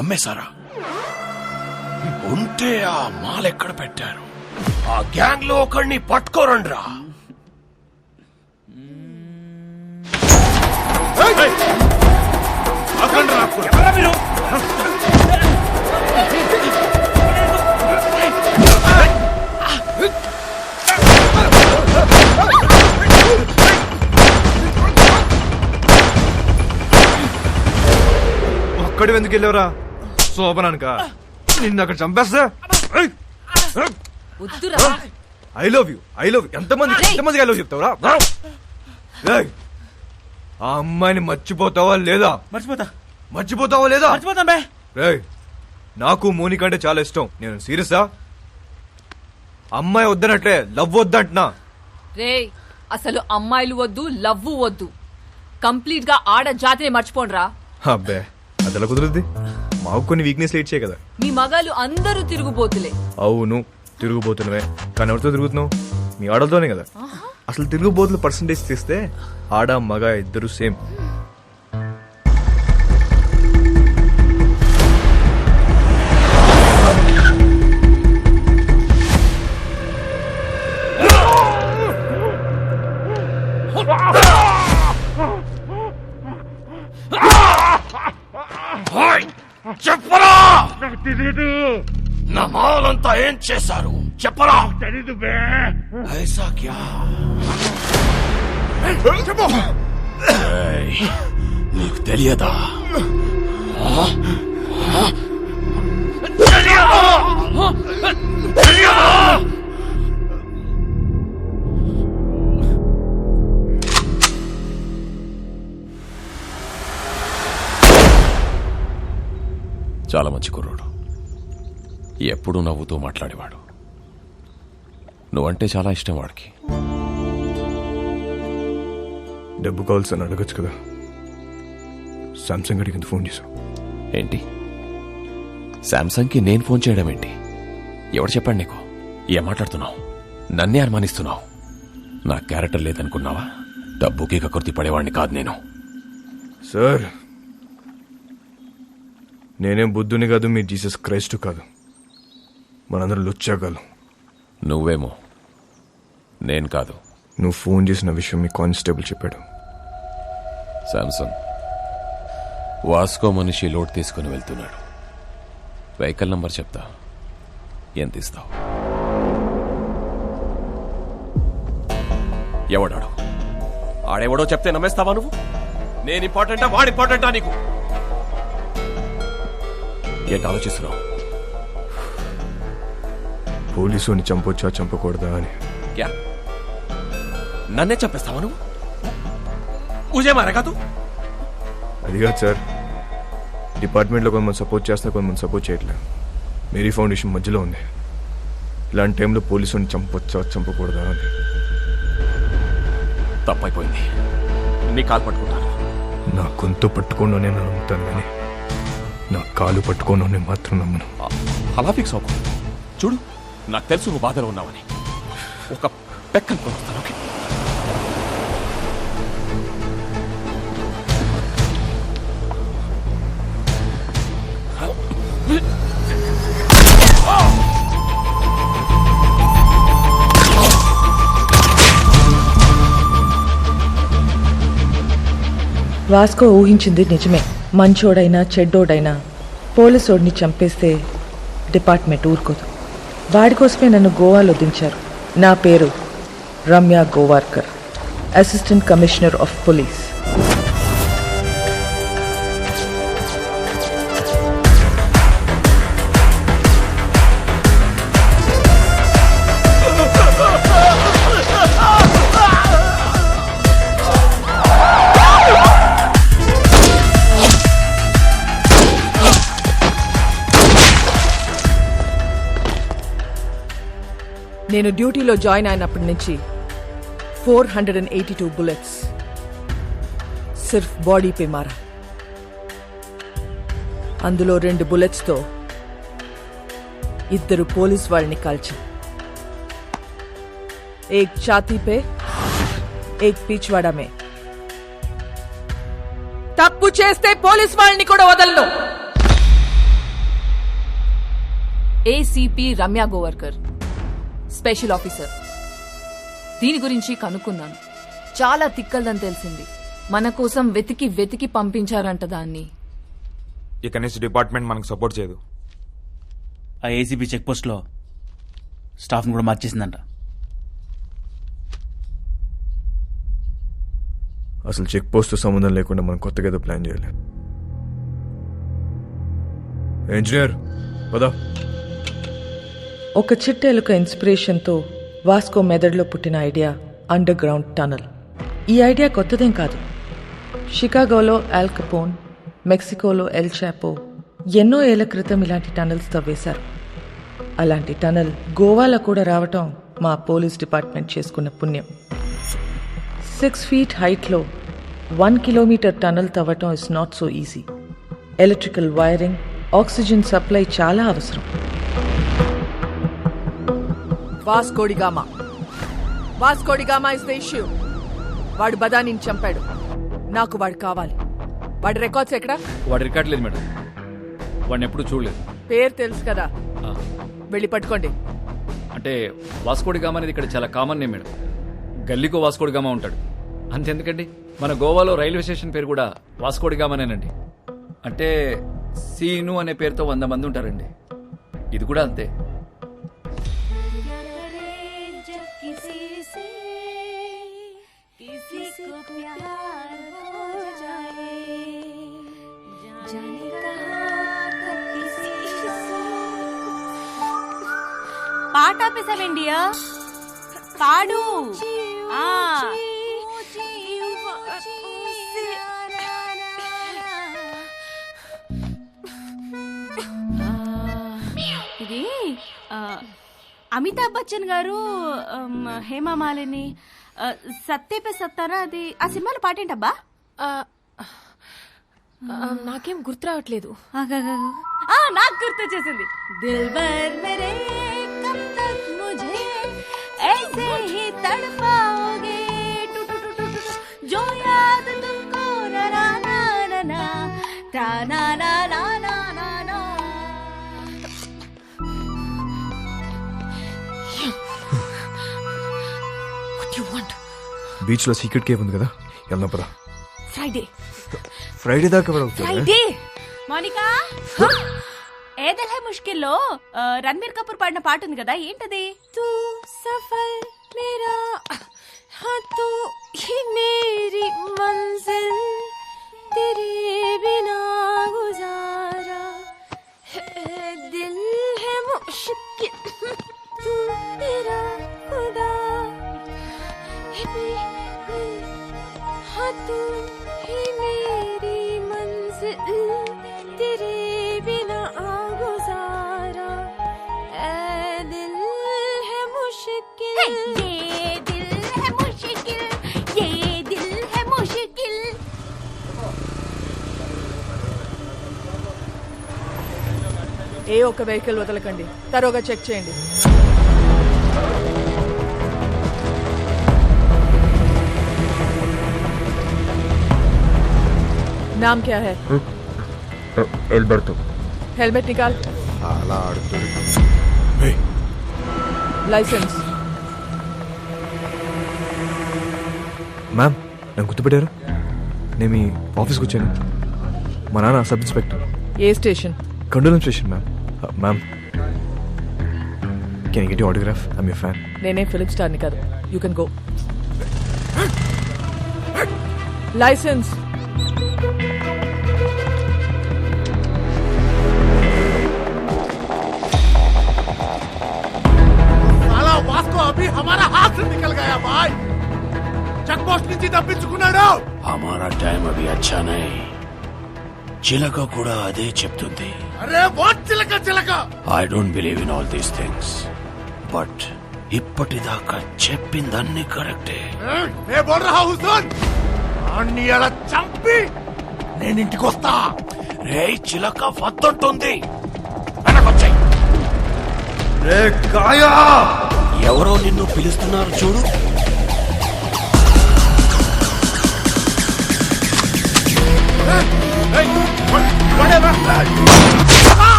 అమ్మేశారా? ఉంటే ఆ మాల్ ఎక్కడ పెట్టారు? ఆ గ్యాంగ్ లో ఒకడిని పట్టుకోరండ్రా. అక్కడ ఒక్కడి ఎందుకు వెళ్ళావురా శోభనానిక నిన్ను అక్కడ చంపేస్తా. వద్దురా. ఐ లవ్ యూ ఎంతమందికి ఐ లవ్ చెప్తావురా? ఏయ్, ఆ అమ్మాయిని మర్చిపోతావా లేదా? మర్చిపోతావా లేదా? రేయ్, నాకు మోనిక అంటే చాలా ఇష్టం. నేను సీరియసా? అమ్మాయి వద్దనట్లే, లవ్ వద్దంటున్నా. రే, అసలు అమ్మాయిలు వద్దు, లవ్వు వద్దు. కంప్లీట్ గా ఆడ జాతిని మర్చిపోండ్రా. అబ్బే, అదెలా కుదురుద్ది? మాకు కొన్ని వీక్నెస్ ఇచ్చే కదా. మీ మగాళ్ళు అందరూ తిరుగుబోతులే. అవును, తిరుగుబోతున్నవే. కానీ ఎవరితో తిరుగుతున్నావు? మీ ఆడలతోనే కదా. అసలు తిరుగుబోతుల పర్సంటేజ్ తీస్తే ఆడ మగ ఇద్దరు సేమ్. చెప్పరా, నా మాలంతా ఏం చేశారు చెప్పరా? తెలీదు బే. ఐసా క్యా? నీకు తెలియదా? చాలా మంచి కుర్రోడు, ఎప్పుడూ నవ్వుతూ మాట్లాడేవాడు. నువ్వంటే చాలా ఇష్టం వాడికి. డబ్బు కావాల్సి అని అడగచ్చు కదా. సామ్సంగ్ అడిగింది ఫోన్ చేశావు ఏంటి? శాంసంగ్కి నేను ఫోన్ చేయడం ఏంటి? ఎవడు చెప్పాడు నీకు? ఏం మాట్లాడుతున్నావు? నన్నే అనుమానిస్తున్నావు. నా క్యారెక్టర్ లేదనుకున్నావా? డబ్బుకి కకృతి పడేవాడిని కాదు నేను. సార్, నేనేం బుద్ధుని కాదు, మీ జీసస్ క్రైస్ట్ కాదు. మనందరం లుచ్చాగాలు. నువ్వేమో, నేను కాదు. నువ్వు ఫోన్ చేసిన విషయం మీ కానిస్టేబుల్ చెప్పాడు. శాంసంగ్, వాస్కో మనిషి లోడ్ తీసుకుని వెళ్తున్నాడు. వెహికల్ నంబర్ చెప్తా, ఎంత ఇస్తావు? ఎవడాడు? ఆడెవడో చెప్తే నమ్మేస్తావా నువ్వు? నేను ఇంపార్టెంటా వాడు ఇంపార్టెంటా నీకు? ఏంటి ఆలోచిస్తున్నావు? పోలీసుని చంపొచ్చా చంపకూడదా అని. క్యా నన్నే చంపేస్తావా నువ్వు? ముజే మారేగా తూ? అది కాదు సార్, డిపార్ట్మెంట్లో కొంతమంది సపోర్ట్ చేస్తున్నా, కొంతమంది సపోర్ట్ చేయట్లేదు. మేరీ ఫౌండేషన్ మధ్యలో ఉంది. ఇలాంటి టైంలో పోలీసుని చంపొచ్చా చంపకూడదా అని. తప్పైపోయింది. నీ కాలు పట్టుకుంటాను. నా గొంతు పట్టుకోను నేను నమ్ముతాను, కానీ నా కాలు పట్టుకోను నేను మాత్రం నమ్మను. అలా ఫిక్స్ అవ్వకు. చూడు, నాకు తెలుసు నువ్వు బాధలో ఉన్నావని. ఒక పెక్కను కొనుస్తాను. ఓకే? వాస్కో ఊహించింది నిజమే. మంచోడైనా చెడ్డోడైనా పోలీసోడిని చంపేస్తే డిపార్ట్మెంట్ ఊరుకోదు. వాడి కోసమే నన్ను గోవాలో దించారు. నా పేరు Ramya Gowariker, assistant commissioner of police. నేను డ్యూటీలో జాయిన్ అయినప్పటి నుంచి 482 బుల్లెట్స్ సిర్ఫ్ బాడీ పే మారా. అందులో 2 బుల్లెట్స్తో 2 పోలీస్ వాళ్ళని కాల్చా. एक छाती पे एक पिछवाड़ा में. తప్పు చేస్తే పోలీస్ వాళ్ళని కూడా వదలను. ACP Ramya Gowariker, special officer. దీని గురించి కనుక్కున్నాను. చాలా తిక్కల్దని తెలిసింది. మన కోసం వెతికి వెతికి పంపించారంట దాన్ని. ఇక నుంచి డిపార్ట్మెంట్ మనకు సపోర్ట్ చేయదు. ఆ ఏసీబీ చెక్ పోస్ట్ లో స్టాఫ్ ను కూడా మార్చేసిందంట. అసలు చెక్ పోస్ట్ సంబంధం లేకుండా మనం కొత్తగా ఏదో ప్లాన్ చేయాలి. ఇంజనీర్ పదా. ఒక చిట్టెలుక ఇన్స్పిరేషన్తో వాస్కో మెదడులో పుట్టిన ఐడియా అండర్ గ్రౌండ్ టనల్. ఈ ఐడియా కొత్తదేం కాదు. షికాగోలో ఆల్ కెపోన్, మెక్సికోలో ఎల్ చాపో ఎన్నో ఏళ్ల క్రితం ఇలాంటి టనల్స్ తవ్వేశారు. అలాంటి టనల్ గోవాలో కూడా రావటం మా పోలీస్ డిపార్ట్మెంట్ చేసుకున్న పుణ్యం. 6 feet హైట్లో 1 kilometer టనల్ తవ్వటం is not so easy. Electrical wiring, oxygen supply చాలా అవసరం. Vasco da Gama is the issue. వాడు బదానిని చంపాడు. నాకు వాడు కావాలి. వాడి రికార్డ్స్ ఎక్కడ? వాడి రికార్డ్ లేదు మేడం. వాడిని ఎప్పుడు చూడలేదు. పేరు తెలుసు కదా, వెళ్ళి పట్టుకోండి. అంటే వాస్కోడిగామా అనేది ఇక్కడ చాలా కామన్ నేమ్ మేడం. గల్లీకో వాస్కోడిగామా ఉంటాడు. అంతెందుకండి, మన గోవాలో రైల్వే స్టేషన్ పేరు కూడా వాస్కోడిగామానేనండి. అంటే సీను అనే పేరుతో 100 మంది ఉంటారండి. ఇది కూడా అంతే. పాట ఆపేసావేండి? పాడు. ఇది అమితాబ్ బచ్చన్ గారు, హేమా మాలిని, సత్తే సత్తారా, అది ఆ సినిమాలో పాటేంటబ్బా? నాకేం గుర్తు రావట్లేదు. నాకు గుర్తొచ్చేసింది. దిల్బర్ మేరే కబ్ తక్ ముझे ऐसे ही तड़पाओगे जो याद तुमको ना ना ना ना ता ना ना ना ना ना ना. What do you want? Beach లో సీక్రెట్ కేవ్ ఉంది కదా, వెళ్దాం పదా. ఫ్రైడే దాకా ఫ్రైడే. మోనికా, ఏ దిల్ హై ముష్కిల్లో రణబీర్ కపూర్ పాడిన పాట ఉంది కదా, ఏంటది? తూ సఫర్ మేరా हाँ तू ही मेरी मंजिल तेरे बिना गुजारा दिल है मुश्किल तू मेरा खुदा हाँ तू ही मेरी मंजिल तेरे बिना गुजारा दिल है मुश्किल ఏ ఒక్క వెహికల్ వదలకండి. తరోగా చెక్ చేయండి. नाम क्या है? एल्बर्टो. हेलमेट निकाल. लाइसेंस. మ్యామ్, నన్ను గుర్తుపెట్టారు? నేను మీ ఆఫీస్కి వచ్చాను. మా నాన్న sub inspector. A station? కండోలం station ma'am. Ma'am, can I get your autograph? I'm your fan. నేనే ఫిలిం స్టార్ని కాదు. You can go. लाइसेंस. साला वास्को अभी हमारा हाथ से निकल गया भाई. చెక్ పోస్ట్ నుంచి తప్పించుకున్నాడు. हमारा टाइम अभी अच्छा नहीं. చిలక కూడా అదే చెప్తుంది. అరే వాట్ చిలక చిలక. I don't believe in all these things, but ఇప్పటిదాకా చెప్పిందన్నీ కరెక్టే. मैं बोल रहा हूँ सुन. అన్ని అలా చంపి నేను ఇంటికి వస్తా. రే చిలక వద్దంటుంది. వెనకొచ్చాయి. రే కాయా, ఎవరో నిన్ను పిలుస్తున్నారు చూడు.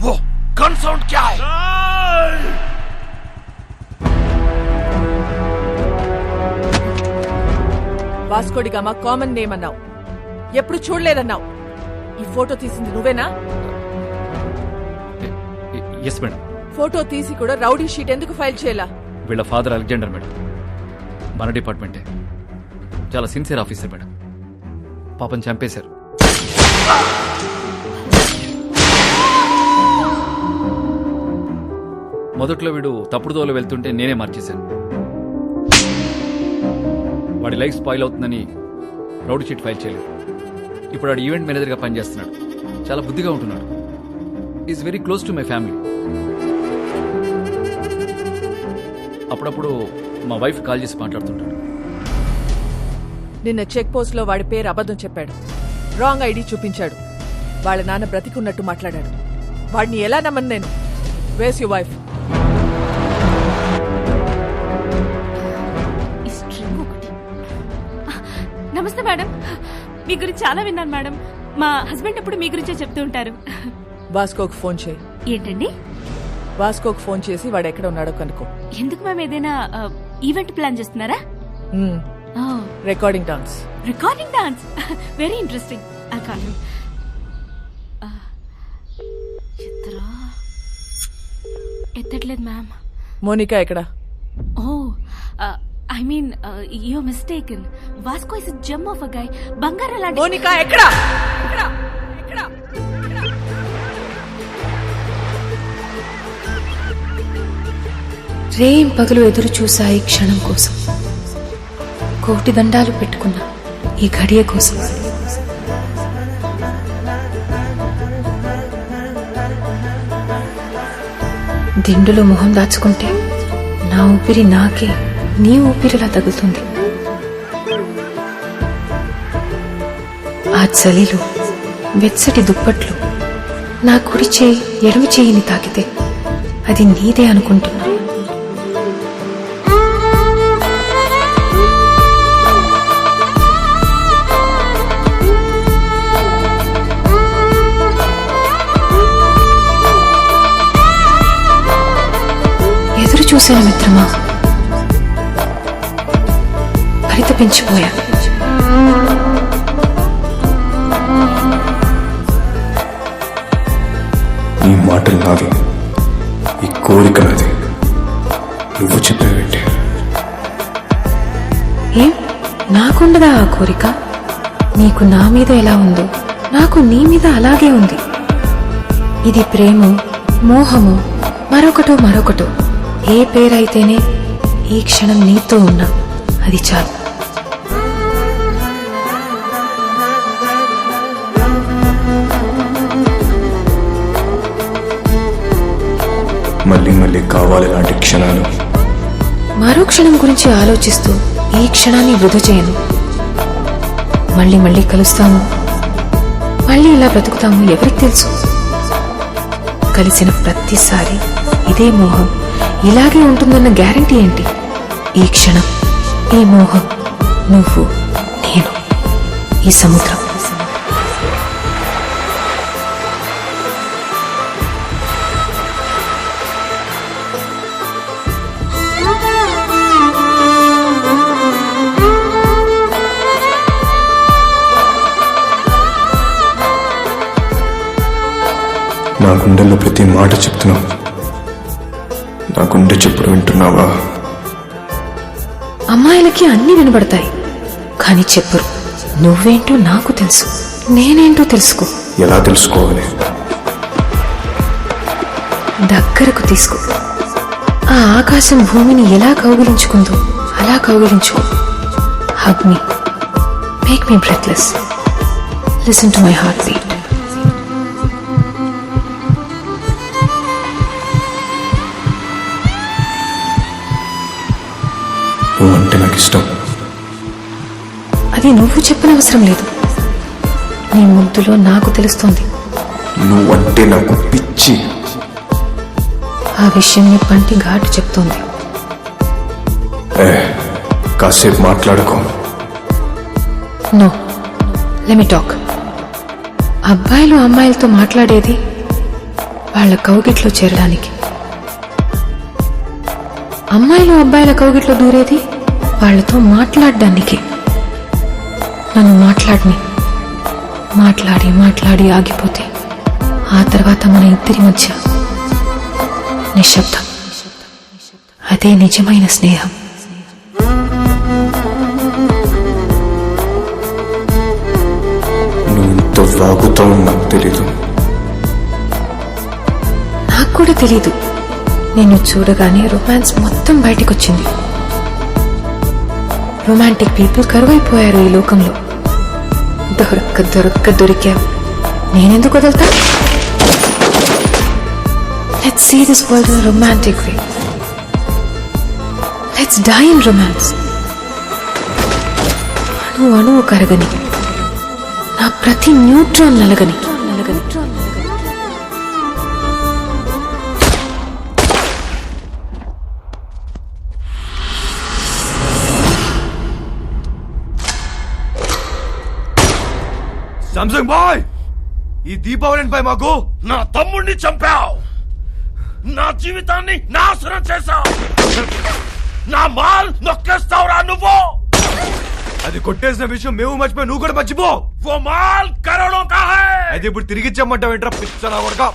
वो गन साउंड क्या है? వాస్కోడిగామా కామన్ నేమ్ అన్నావు, ఎప్పుడు చూడలేదన్నావు. ఈ ఫోటో తీసింది నువ్వేనా? Yes madam. ఫోటో తీసి కూడా రౌడీ షీట్ ఎందుకు ఫైల్ చేయాలా? వీళ్ళ ఫాదర్ అలెగ్జాండర్ మేడం. మన డిపార్ట్మెంటే. చాలా సిన్సియర్ ఆఫీసర్ మేడం. పాపం చంపేశారు. మొదట్లో వీడు తప్పుడు దోవలో వెళ్తుంటే నేనే మార్చేశాను. వాడి లైఫ్ స్పాయిల్ అవుతుందని రౌడీ షీట్ ఫైల్ చేయలేదు. ఇప్పుడు వాడు ఈవెంట్ మేనేజర్గా పనిచేస్తున్నాడు. చాలా బుద్ధిగా ఉంటున్నాడు. Is very close to my family. అప్పుడప్పుడు మా వైఫ్ కాల్ చేసి మాట్లాడుతుంటాడు. నిన్న చెక్ పోస్ట్ లో వాడి పేరు అబద్ధం చెప్పాడు. రాంగ్ ఐడి చూపించాడు. వాళ్ళ నాన్న బ్రతికున్నట్టు మాట్లాడాడు. వాడిని ఎలా నమ్మను నేను? వేస్ యు వైఫ్? నమస్తే మేడం. మీ గురించి చాలా విన్నాను మేడం. మా హస్బెండ్ ఎప్పుడు మీ గురించే చెప్తూ ఉంటారు. వాస్కోకి ఫోన్ చేయి. ఏంటండి? వాస్కోకి ఫోన్ చేసి వాడు ఎక్కడ ఉన్నాడో కనుక్కో. ఎందుకు మేము ఏదైనా ఈవెంట్ ప్లాన్ చేస్తున్నారా? Recording dance. Recording dance, very interesting. ఎత్తట్లేదు మ్యామ్. మోనికా ఎక్కడ? Oh I mean you mistaken. Vasco is gem of a guy. బంగారం లాంటి మోనికా ఎక్కడ? రేం పగలు ఎదురు చూశాయి క్షణం కోసం. కోటి దండాలు పెట్టుకున్న ఈ ఘడియ కోసం. దిండులో మొహం దాచుకుంటే నా ఊపిరి నాకే నీ ఊపిరిలా తగులుతుంది. ఆ చలిలో వెచ్చటి దుప్పట్లు నా కుడి చేయి ఎడమ చేయిని తాకితే అది నీదే అనుకుంటున్నా. ఎదురు చూశాను మిత్రమా, పరితపించిపోయా. ఈ మాటలు నాది, ఈ కోరిక నాది. నువ్వు చెప్పేవేంటి? ఏం నాకుండదా ఆ కోరిక? నీకు నా మీద ఎలా ఉందో నాకు నీ మీద అలాగే ఉంది. ఇది ప్రేమో మోహమో మరొకటో ఏ పేరైతేనే ఈ క్షణం నీతో ఉన్నా అది చాలు. మళ్ళీ మళ్ళీ కావాలి లాంటి క్షణాలు. మరో క్షణం గురించి ఆలోచిస్తూ ఈ క్షణాన్ని వృధా చేయను. మళ్ళీ మళ్ళీ కలుస్తాము, మళ్ళీ ఇలా బ్రతుకుతాము ఎవరికి తెలుసు. కలిసిన ప్రతిసారి ఇదే మోహం ఇలాగే ఉంటుందన్న గ్యారంటీ ఏంటి? ఈ క్షణం, ఈ మోహం, నువ్వు, నేను, ఈ సముద్రం. నా గుండెల్లో ప్రతి మాట చెప్తున్నావు. నా గుండె చెప్పుడు వింటున్నావా? అమ్మాయిలకి అన్ని వినబడతాయి, కానీ చెప్పరు. నువ్వేంటో నాకు తెలుసు, నేనేంటో తెలుసుకో. ఎలా తెలుసుకోవాలి? దగ్గరకు తీసుకో. ఆ ఆకాశం భూమిని ఎలా కౌగిలించుకుందో అలా కౌగిలించుకో. Hug me, make me breathless. Listen to my heart beat. నువ్వంటే నాకు ఇష్టం. అది నువ్వు చెప్పనవసరం లేదు, నీ ముద్దులో నాకు తెలుస్తోంది. నువ్వంటే నాకు పిచ్చి. ఆ విషయం నీ పంటి ఘాటు చెప్తోంది. కాసేపు మాట్లాడుకో. No, let me talk. అబ్బాయిలు అమ్మాయిలతో మాట్లాడేది వాళ్ళ కౌగిట్లో చేరడానికి, అమ్మాయిలు అబ్బాయిల కౌగిట్లో దూరేది వాళ్లతో మాట్లాడడానికి. నన్ను మాట్లాడి ఆగిపోతే ఆ తర్వాత మన ఇద్దరి మధ్య నిశ్శబ్దం. అదే నిజమైన స్నేహం. నువ్వు ఇంత వాగుతావు నాకు తెలీదు. నాకు కూడా తెలీదు, నిన్ను చూడగానే రొమాన్స్ మొత్తం బయటకొచ్చింది. రొమాంటిక్ పీపుల్ కరువైపోయారు ఈ లోకంలో. దొరికావు. నేనెందుకు వదులుతా? Let's see this world in a romantic way. Let's die in romance. అణువు కరగని, నా ప్రతి న్యూట్రాన్ నలగని. సామ్సంగ్ బాయ్, ఈ దీపావళిపై మాకు నా తమ్ముడిని చంపావు, నా జీవితాన్ని నాశనం చేశావు, నా మాల్ నొక్కేస్తావురా నువ్వు. అది కొట్టేసిన విషయం మేము మర్చిపోయి నువ్వు కూడా మర్చిపో. वो माल करोड़ों का है. అది ఇప్పుడు తిరిగి ఇచ్చామంటావు ఏంట్రా పిచ్చనా కొడకా?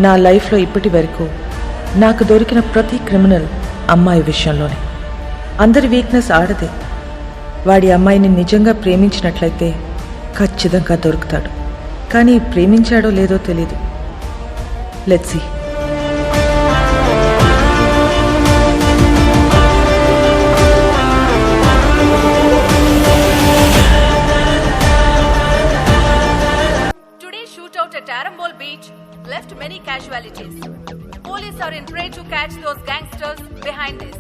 నా లైఫ్లో ఇప్పటి వరకు నాకు దొరికిన ప్రతి క్రిమినల్ అమ్మాయి విషయంలోనే. అందరి వీక్నెస్ ఆడదే. వాడి అమ్మాయిని నిజంగా ప్రేమించినట్లయితే ఖచ్చితంగా దొరుకుతాడు. కానీ ప్రేమించాడో లేదో తెలీదు. Let's see. Today's shootout at Arambol Beach left many casualties. Police are in prey to catch those gangsters behind this.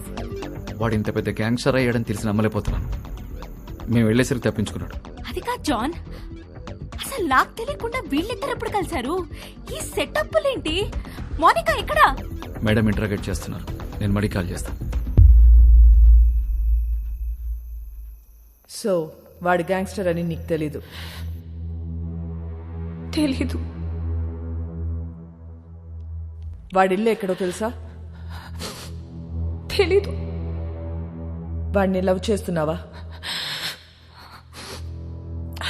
వాడు ఇంత పెద్ద గ్యాంగ్స్టర్ అయ్యాడని తెలిసి నమ్మలేకపోతున్నాను. మేము వెళ్ళేసరికి తప్పించుకున్నాడు. అది కాదు జాన్, అసలు నాకు తెలియకుండా వీళ్ళిద్దరు ఎప్పుడు కలిశారు? ఈ సెటప్లేంటి? మోనికా ఎక్కడా? మేడం ఇంటరాగేట్ చేస్తున్నారు. నేను మడి కాల్ చేస్తాను. సో వాడు గ్యాంగ్స్టర్ అని నీకు తెలీదు? తెలీదు. వాడిల్లు ఎక్కడో తెలుసా? తెలీదు. వాడిని లవ్ చేస్తున్నావా?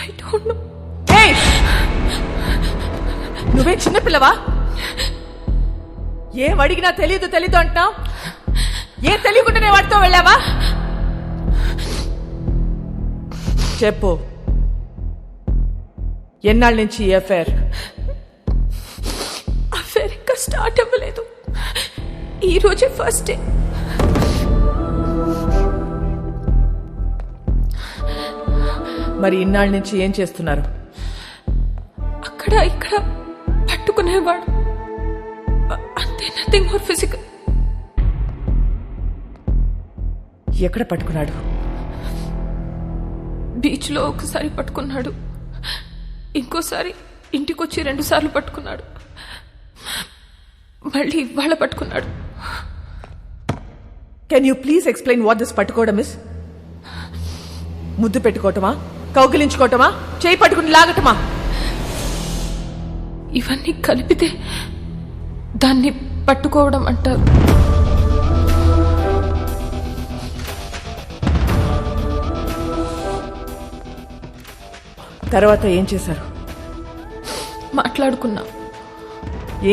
I don't know. నువ్వే చిన్నపిల్లవా? ఏం అడిగినా తెలీదు అంటున్నావు. ఏం తెలియకుండానే వాడితో వెళ్ళావా? చెప్పు, ఎన్నాళ్ళ నుంచి ఈ అఫైర్ ఇంకా స్టార్ట్ అవ్వలేదు. ఈ రోజే ఫస్ట్ డే. మరి ఇన్నాళ్ళ నుంచి ఏం చేస్తున్నారు? అక్కడ ఇక్కడ పట్టుకునేవాడు అంతే, నథింగ్ మోర్ ఫిజికల్. ఎక్కడ పట్టుకున్నాడు? బీచ్ లో ఒకసారి పట్టుకున్నాడు, ఇంకోసారి ఇంటికొచ్చి 2 సార్లు పట్టుకున్నాడు, మళ్ళీ ఇవాళ పట్టుకున్నాడు. Can you please explain what this పట్టుకోవడం ఇస్? ముద్దు పెట్టుకోవటమా, కౌగిలించుకోవటమా, చేయి పట్టుకుని లాగటమా? ఇవన్నీ కలిపితే దాన్ని పట్టుకోవడం అంటారు. తర్వాత ఏం చేశారు? మాట్లాడుకున్నాం.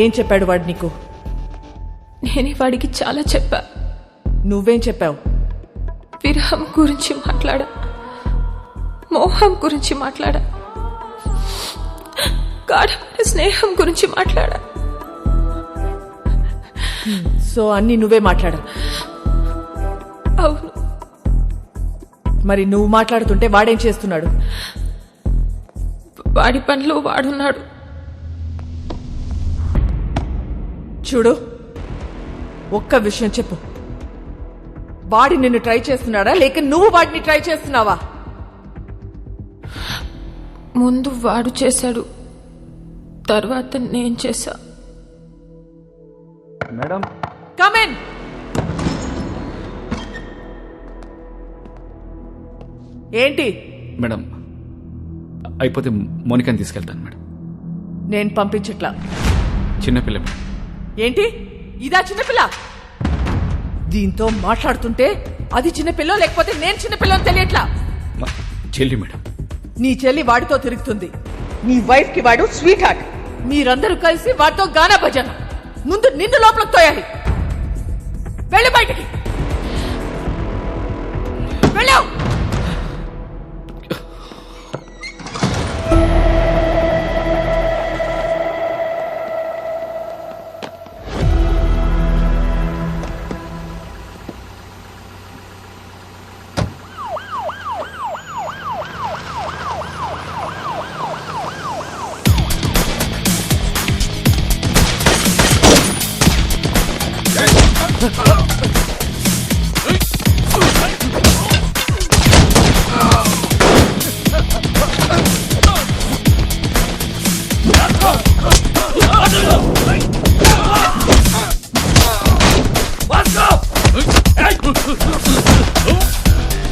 ఏం చెప్పాడు వాడు నీకు? నేనే వాడికి చాలా చెప్పా. నువ్వేం చెప్పావు? విరహం గురించి మాట్లాడా, మోహం గురించి మాట్లాడా, గాఢమైన స్నేహం గురించి మాట్లాడా. సో అన్ని నువ్వే మాట్లాడా? అవును. మరి నువ్వు మాట్లాడుతుంటే వాడేం చేస్తున్నాడు? వాడి పనిలో వాడున్నాడు. చూడు, ఒక్క విషయం చెప్పు. వాడి నిన్ను ట్రై చేస్తున్నాడా లేక నువ్వు వాడిని ట్రై చేస్తున్నావా? ముందు వాడు చేశాడు, తర్వాత నేను చేశా. Madam, come in. ఏంటి? మేడం, అయిపోతే మోనికాని తీసుకెళ్తాను మేడం. నేను పంపించట్లా. చిన్నపిల్ల మేడం. ఏంటి ఇదా చిన్నపిల్ల? దీంతో మాట్లాడుతుంటే అది చిన్నపిల్ల లేకపోతే నేను చిన్నపిల్లని తెలియట్లా. చెల్లి మేడం. నీ చెల్లి వాడితో తిరుగుతుంది. నీ వైఫ్ కి వాడు స్వీట్ హార్ట్. మీరందరూ కలిసి వాడితో గానా భజన. ముందు నిన్ను లోపలికి తోయాలి. వెళ్ళి బయటికి వెళ్ళావు.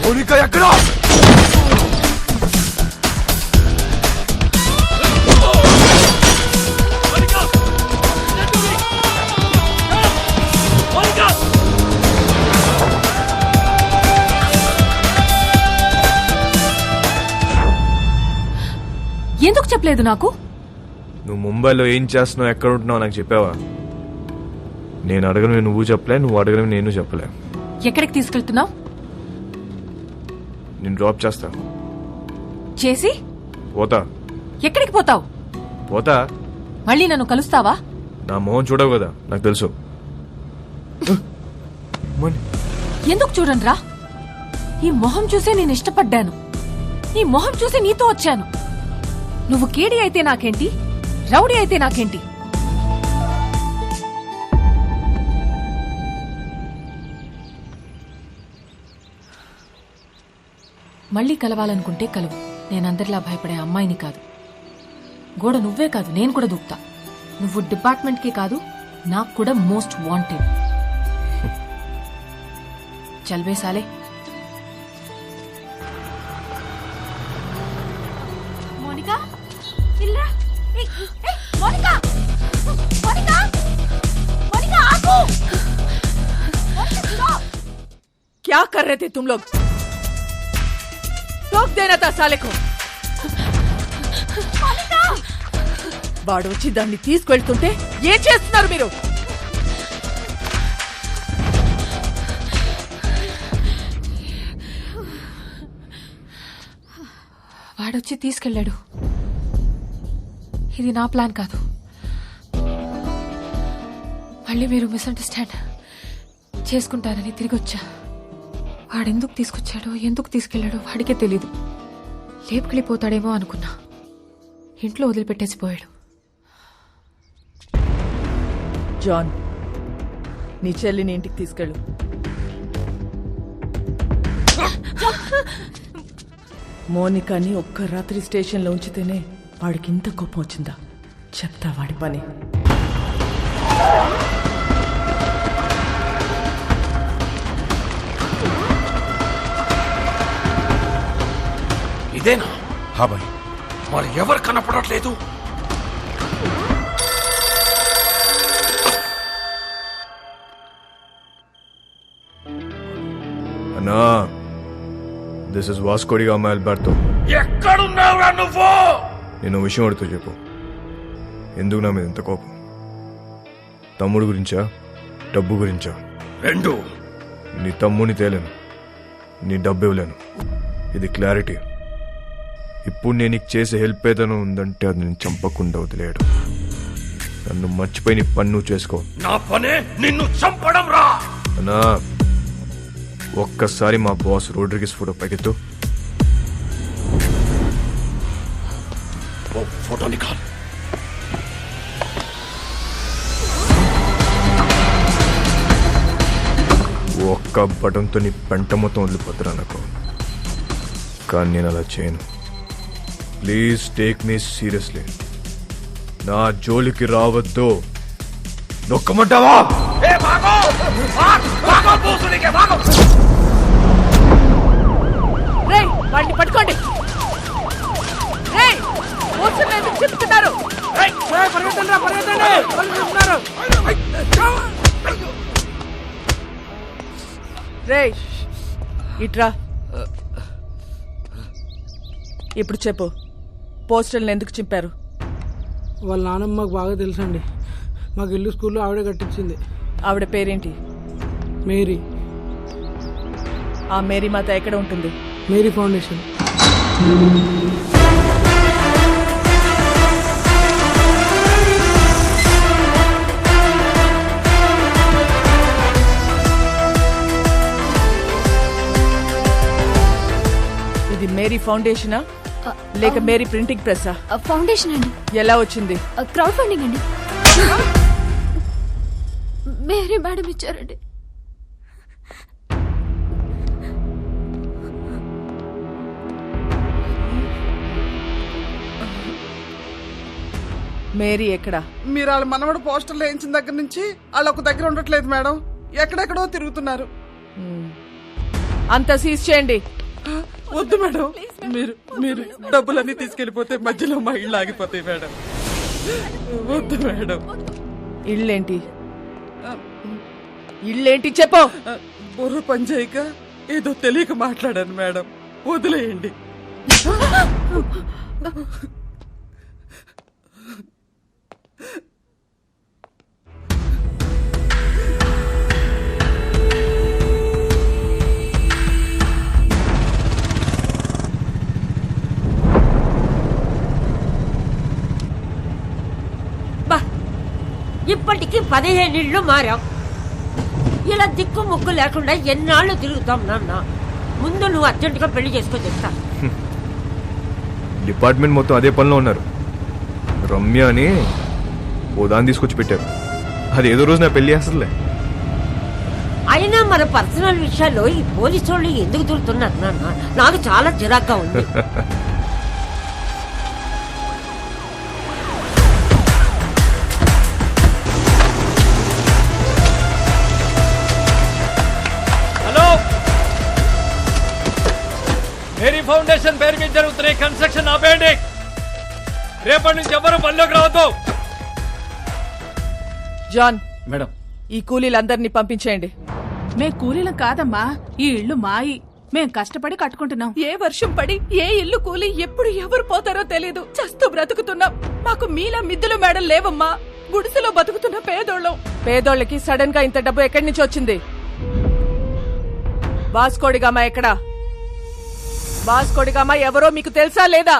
మోనికా ఎక్కడ? ఎందుకు చెప్పలేదు నాకు? నువ్వు ముంబైలో ఏం చేస్తున్నావు, ఎక్కడ ఉంటున్నావు నాకు చెప్పావా? నేను అడగను నువ్వు చెప్పలే, నువ్వు అడగను నేను చెప్పలే. ఎక్కడికి తీసుకెళ్తున్నావు? నేను డ్రాప్ చేస్తా. చేసి పోతా. ఎక్కడికి పోతావు? పోతా. మళ్ళీ నన్ను కలుస్తావా? నా మొహం చూడవు కదా, నాకు తెలుసు. ఎందుకు చూడండిరా, ఈ మొహం చూసే నేను ఇష్టపడ్డాను. ఈ మొహం చూసి నీతో వచ్చాను. నువ్వు కేడి అయితే నాకేంటి, రౌడీ అయితే నాకేంటి? మళ్ళీ కలవాలనుకుంటే కలువు. నేనందరిలా భయపడే అమ్మాయిని కాదు. గోడ నువ్వే కాదు, నేను కూడా దూకుతా. నువ్వు డిపార్ట్మెంట్కే కాదు, నాకు కూడా మోస్ట్ వాంటెడ్. చల్వే సాలే. మోనికా ఇల్లా. మోనికా మోనికా మోనికా ఆగు. क्या कर रहे थे तुम लोग? टोक देना था साले को. వాడు వచ్చి దాన్ని తీసుకెళ్తుంటే ఏం చేస్తున్నారు మీరు? వాడొచ్చి తీసుకెళ్ళాడు. ఇది నా ప్లాన్ కాదు. మళ్ళీ మీరు మిస్అండర్స్టాండ్ చేసుకుంటారని తిరిగొచ్చా. వాడెందుకు తీసుకొచ్చాడో ఎందుకు తీసుకెళ్లాడో వాడికే తెలీదు. లేపుకెళ్ళిపోతాడేమో అనుకున్నా. ఇంట్లో వదిలిపెట్టేసి పోయాడు. జాన్, నీ చెల్లిని ఇంటికి తీసుకెళ్ళు. మోనికాని ఒక్క రాత్రి స్టేషన్లో ఉంచితేనే వాడికి ఇంత కోపం వచ్చిందా? చెప్తా వాడి పని. ఇదేనా? హా భాయ్, మరి ఎవరు కనపడట్లేదు? అన్నా, this is Vasco da Gama Alberto. ఎక్కడున్నావురా నువ్వు? నేను విషయం అడుగుతూ చెప్పు. ఎందుకు నా మీద ఇంత కోపం? తమ్ముడు గురించా, డబ్బు గురించా? రెండు. నీ తమ్ముని తేలేను, నీ డబ్బు ఇవ్వలేను. ఇది క్లారిటీ. ఇప్పుడు నేను నీకు చేసే హెల్ప్ ఏదైనా ఉందంటే అది నేను చంపకుండా వదిలేయడు. నన్ను మర్చిపోయి నీ పని నువ్వు చేసుకో. నా పనే నిన్ను చంపడం రా. అన్నా, ఒక్కసారి మా బాస్ రోడ్రిగిస్ ఫోటో పైకెత్తు. फोटो निकाल. ఒక్క బటన్తో నీ పెంట మొత్తం వదిలిపోతురా నాకు. కానీ నేను అలా చేయను. Please take me seriously. నా జోలికి రావద్దు. నొక్కమంటావా? రేయ్, వాడిని పట్టుకోండి. రేయ్, పోస్టర్లు ఎందుకు చెప్తున్నారు? రేయ్, ఇట్రా. ఇప్పుడు చెప్పు, పోస్టర్లు ఎందుకు చింపారు? వాళ్ళ నాన్నమ్మ మాకు బాగా తెలుసండి. మాకు ఇల్లు స్కూల్లో ఆవిడే కట్టించింది. ఆవిడ పేరేంటి? మేరీ. ఆ మేరీ మాత ఎక్కడ ఉంటుంది? Mary foundation. ఇది మేరీ ఫౌండేషనా లేక మేరీ ప్రింటింగ్ ప్రెస్సా? ఫౌండేషన్ అండి. ఎలా వచ్చింది? క్రౌడ్ ఫండింగ్ అండి. మేరీ మేడం ఇచ్చారండి. మేరీ ఎక్కడ? మీరు వాళ్ళ మనవడు పోస్టర్లు వేయించిన దగ్గర నుంచి వాళ్ళు ఒక దగ్గర ఉండట్లేదు మేడం. ఎక్కడెక్కడో తిరుగుతున్నారు. అంతా సీజ్ చేయండి. వద్దు మేడం, మీరు మీరు డబ్బులన్నీ తీసుకెళ్లిపోతే మధ్యలో మా ఇళ్ళు ఆగిపోతాయి మేడం. వద్దు మేడం. ఇళ్ళేంటి? ఇళ్ళేంటి చెప్పు. బుర్ర పనిచేయక ఏదో తెలియక మాట్లాడాను మేడం. వదిలేయండి. ఇప్పటికి 15 ఇళ్ళు మారాం. ఇలా దిక్కు ముక్కు లేకుండా ఎన్నాళ్ళు తిరుగుతాం నాన్న. ముందు నువ్వు అర్జెంటుగా పెళ్లి చేసుకొని చెప్తా. డిపార్ట్మెంట్ మొత్తం అదే పనిలో ఉన్నారు. రమ్య అని ఓ దాన్ని తీసుకొచ్చి పెట్టారు. అది ఏదో రోజు నా పెళ్లి చేస్తుందిలే. అయినా మన పర్సనల్ విషయాల్లో ఈ పోలీసు వాళ్ళు ఎందుకు తిరుగుతున్నారు నాన్న? నాకు చాలా చిరాగ్గా ఉంది. మేరీ ఫౌండేషన్ పేరు మీద జరుగుతున్న కన్స్ట్రక్షన్ ఆపేయండి. రేపటి నుంచి ఎవరు పనిలోకి రావద్దు. జాన్ మేడం, ఈ కూలీలందరినీ పంపించేయండి. మే కూలీలం కాదమ్మా, ఈ ఇల్లు మాయి. మేం కష్టపడి కట్టుకుంటున్నాం. ఏ వర్షం పడి ఏ ఇల్లు కూలి ఎప్పుడు ఎవరు పోతారో తెలియదు. చస్తూ బ్రతుకుతున్నాం. మాకు మీలా మిద్దులు మేడలు లేవమ్మా. గుడిసెలో బతుకుతున్న పేదోళ్ళం. పేదోళ్ళకి సడన్ గా ఇంత డబ్బు ఎక్కడి నుంచి వచ్చింది? వాస్కోడిగామా ఎక్కడా? వాస్కోడిగామా ఎవరో మీకు తెలుసా లేదా?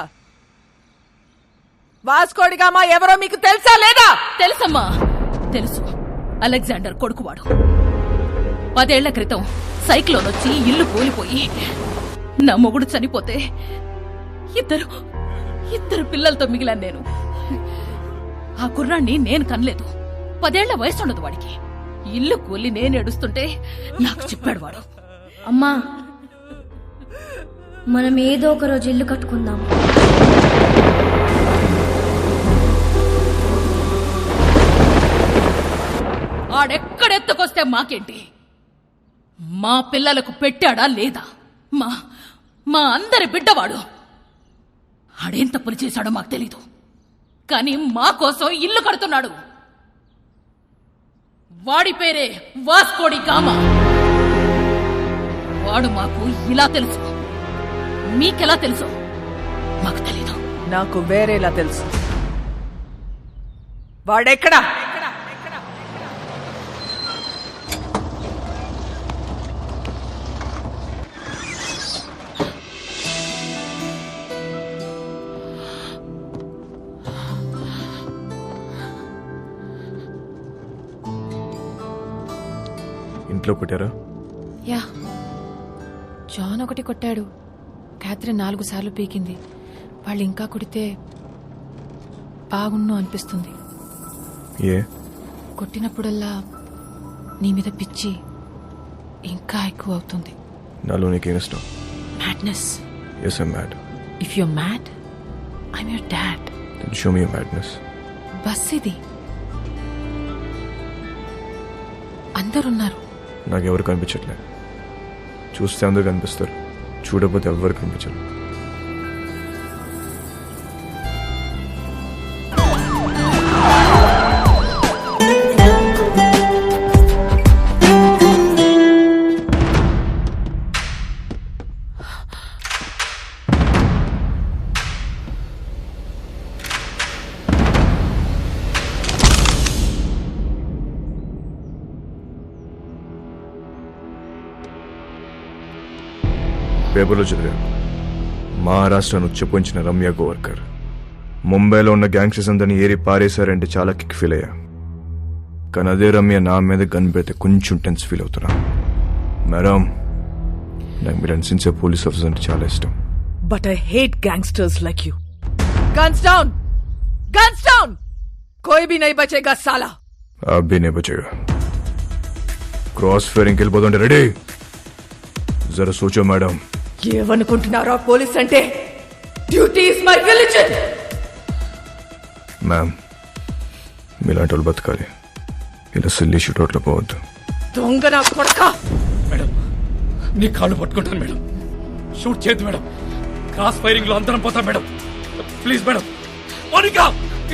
వాస్కోడిగామా ఎవరో మీకు తెలుసా లేదా? తెలుసమ్మా, తెలుసు. అలెగ్జాండర్ కొడుకువాడు. 10 ఏళ్ల క్రితం సైక్లోన్ వచ్చి ఇల్లు కూలిపోయి నా మొగుడు చనిపోతే ఇద్దరు పిల్లలతో మిగిలాను నేను. ఆ కుర్రాన్ని నేను కనలేదు. 10 ఏళ్ల వయసు ఉండదు వాడికి. ఇల్లు కూలి నేను ఏడుస్తుంటే నాకు చెప్పాడు వాడు. అమ్మా, మనం ఏదో ఒక రోజు ఇల్లు కట్టుకుందాం. ఆడెక్కడెత్తుకొస్తే మాకేంటి? మా పిల్లలకు పెట్టాడా లేదా? మా అందరి బిడ్డవాడు. ఆడేం తప్పులు చేశాడో మాకు తెలీదు, కానీ మా కోసం ఇల్లు కడుతున్నాడు. వాడి పేరే వాస్కోడి గామా. వాడు మాకు ఇలా తెలుసు. మీకెలా తెలుసు? మాకు తెలీదు. నాకు వేరేలా తెలుసు. వాడెక్కడా? ఇంట్లో కొట్టారా? యా, జాన్ ఒకటి కొట్టాడు, క్యాథరిన్ 4 సార్లు పీకింది. వాళ్ళు ఇంకా కొడితే బాగుండు అనిపిస్తుంది. ఏ కొట్టినప్పుడల్లా నీ మీద పిచ్చి ఇంకా ఎక్కువ అవుతుంది. నాలో నీకేం ఇష్టం? Madness. Yes, I'm mad. If you're mad, I'm your dad. Then show me your madness. Bus ఇది, అందరున్నారు. నాకెవరు కనిపించట్లే. చూస్తే అందరు కనిపిస్తారు, చూడకపోతే ఎవరు కనిపించరు. పేపర్లో చదివా, మహారాష్ట్రను ఉచ్చపోంచిన రమ్య గోవర్కర్ ముంబైలో ఉన్న గ్యాంగ్స్టర్స్ అందరినీ ఏరి పారేశారంటే చాలా కిక్ ఫీల్ అయ్యా. కానీ అదే రమ్య నా మీద గన్ పెడితే కొంచెం టెన్స్ ఫీల్ అవుతున్నా. మేడం, నాకు మీరు అనిసించే పోలీస్ ఆఫీసర్ అంటే చాలా ఇష్టం. But I hate gangsters like you. Guns down! Guns down! कोई भी नहीं बचेगा साला. आप भी नहीं बचेगा. क्रॉस ఫైరింగ్ వెళ్ళిపోతుంటే రెడీ. జరా సోచో మేడం. ఏమనుకుంటున్నారా పోలీస్ అంటే? Duty is my religion. Ma'am, మీలాంటి వాళ్ళు బతకాలి, ఇలా సిల్లీ షూట్అవుట్లో పోవద్దు. దొంగ నా కొడక. మేడం, నీ కాళ్ళు పట్టుకుంటాను మేడం. షూట్ చేయద్దు మేడం. క్రాస్ ఫైరింగ్ లో అందరం పోతాం మేడం. Please madam. మోనికా,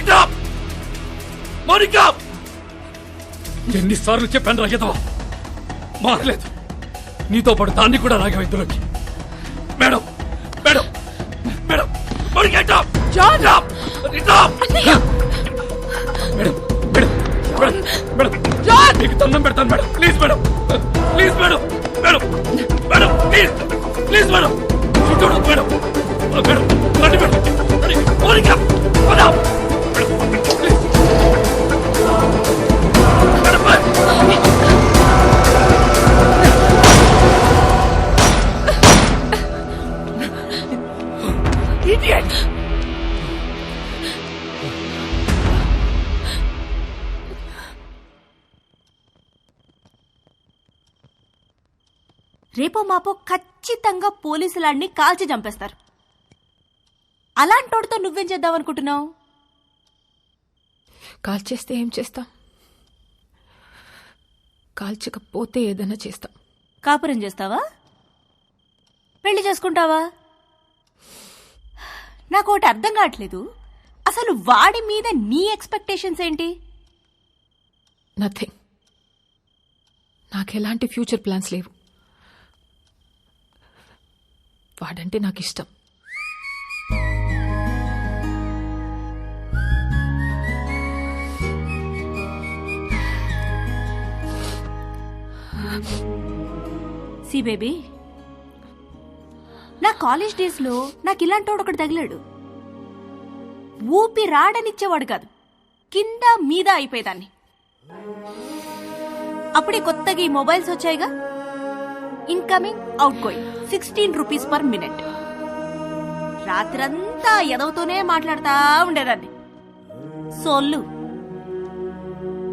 ఇట్రా. మోనికా, ఎన్నిసార్లు చెప్పాను రాగేదో మారలేదు. నీతో పాటు దాన్ని కూడా రాగా ఇందులోకి. మేడం, మేడం, మేడం, మోనికా ఇట్రా. జాన్, ఇట్రా. Madam, madam, madam, madam, John, నీకు దండం పెడతాను madam. Please madam, please madam, madam, madam, please, please madam. చూడు మేడం, మేడం, రండి madam. Monica, madam, please. Idiot! రేపో మాపో ఖచ్చితంగా పోలీసులాన్ని కాల్చి చంపేస్తారు. అలాంటోడితో నువ్వేం చేద్దామనుకుంటున్నావు? కాల్చేస్తే ఏం చేస్తాం? కాల్చకపోతే ఏదైనా చేస్తాం. కాపురం చేస్తావా? పెళ్లి చేసుకుంటావా? నాకు ఒకటి అర్థం కావట్లేదు. అసలు వాడి మీద నీ ఎక్స్పెక్టేషన్స్ ఏంటి? నథింగ్. నాకెలాంటి ఫ్యూచర్ ప్లాన్స్ లేవు. వాడంటే నాకు ఇష్టం. సి బేబీ, నా కాలేజ్ డేస్ లో నాకు ఇలాంటోడు ఒకటి తగిలాడు. ఊపి రాడనిచ్చేవాడు కాదు, కింద మీద అయిపోయేదాన్ని. అప్పుడే కొత్తగా ఈ మొబైల్స్ వచ్చాయిగా, incoming outgoing 16 rupees per minute. రాత్రంతా ఎదవుతూనే మాట్లాడుతూ ఉండేదాన్ని. సోళ్ళు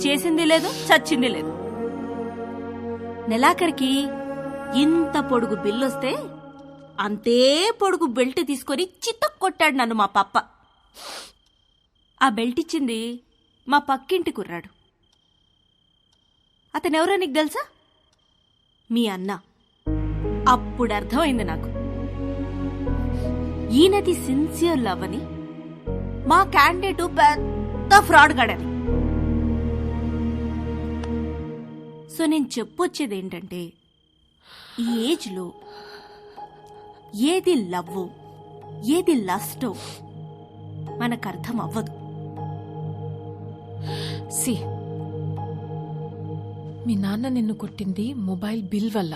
చేసింది లేదు, చచ్చింది లేదు. నెలాఖరికి ఇంత పొడుగు బిల్లొస్తే అంతే పొడుగు బెల్ట్ తీసుకొని చితక్ కొట్టాడు నన్ను మా పప్ప. ఆ బెల్ట్ ఇచ్చింది మా పక్కింటి కుర్రాడు. అతనెవరో నీకు తెలుసా? మీ అన్న. అప్పుడు అర్థమైంది నాకు, ఈయనది సిన్సియర్ లవ్ అని, మా క్యాండిడేట్ పెద్ద ఫ్రాడ్ గడని. సో నేను చెప్పొచ్చేది ఏంటంటే, ఈ ఏజ్లో ఏది లవ్ ఏది లస్టో మనకు అర్థం అవ్వదు. సి, మీ నాన్న నిన్ను కొట్టింది మొబైల్ బిల్ వల్ల.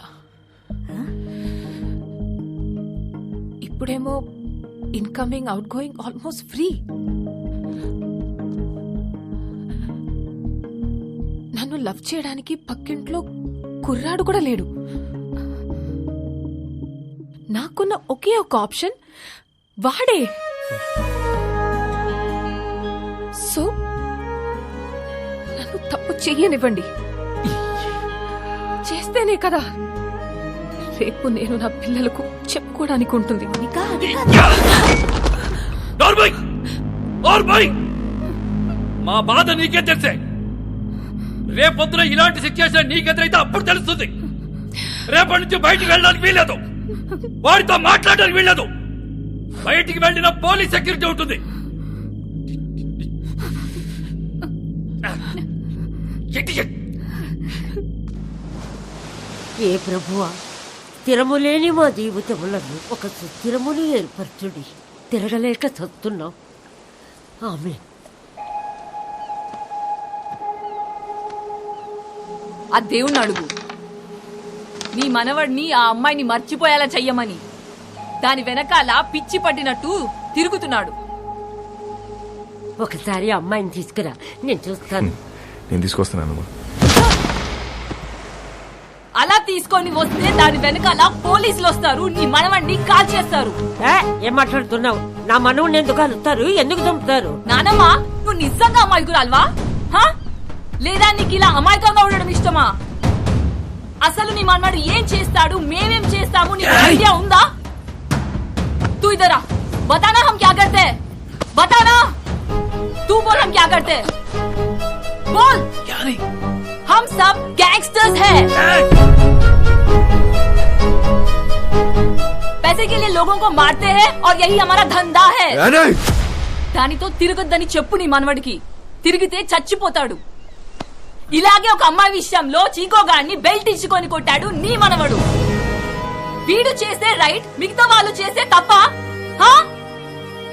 ఇప్పుడేమో incoming out going almost free. నన్ను లవ్ చేయడానికి పక్కింట్లో కుర్రాడు కూడా లేడు. నాకున్న ఒకే ఒక ఆప్షన్ వాడే. సో నన్ను తప్పు చెయ్యనివ్వండి. చేస్తేనే కదా రేపు నేను నా పిల్లలకు చెప్పుకోవడానికి ఉంటుంది. మా బాధ నీకే తెలిసే. రేపొద్దున ఇలాంటి సిచ్యువేషన్ నీకెదురైతే అప్పుడు తెలుస్తుంది. రేపటి నుంచి బయటికి వెళ్ళడానికి వీల్లేదు, వాడితో మాట్లాడడానికి వీల్లేదు. బయటికి వెళ్ళిన పోలీస్ సెక్యూరిటీ ఉంటుంది. ఏ ప్రభువా, స్థిరము లేని మా జీవితములను ఒక సుస్థిరమును ఏర్పరచుడి. తిరగలేక చస్తున్నాం. ఆమె ఆ దేవుణ్ణి అడుగు, నీ మనవడిని ఆ అమ్మాయిని మర్చిపోయేలా చెయ్యమని. దాని వెనకాల పిచ్చి పట్టినట్టు తిరుగుతున్నాడు. ఒకసారి అమ్మాయిని తీసుకురా, నేను చూస్తాను. నేను తీసుకొస్తున్నాను. అలా తీసుకొని వస్తే దాని వెనకాల పోలీసులు వస్తారు, నీ మనవడిని కాల్ చేస్తారు. ఏం మాట్లాడుతున్నావు? నా మనవుని ఎందుకు కలుస్తారు? ఎందుకు చంపుతారు? నానమ్మ, నువ్వు నిజంగా అమాయకురాల్వా? లేదా నీకు ఇలా అమాయకంగా ఉండడం ఇష్టమా? అసలు నీ మనవాడు ఏం చేస్తాడు, మేమేం చేస్తాము, నీకు ఐడియా ఉందా? तू इधर आ, बताना हम क्या करते हैं, बताना. तू बोल हम क्या करते हैं, बोल. क्या नहीं, हम सब गैंगस्टर्स हैं. पैसे के लिए लोगों को मारते हैं और यही हमारा धंधा है. దానితో తిరగొద్దని చెప్పు నీ మనవడికి. తిరిగితే చచ్చిపోతాడు. ఇలాగే ఒక అమ్మాయి విషయంలో చీకోగాడిని బెల్ట్ ఇచ్చుకొని కొట్టాడు నీ మనవడు. వీడు చేస్తే రైట్, మిగతా వాళ్ళు చేస్తే తప్ప?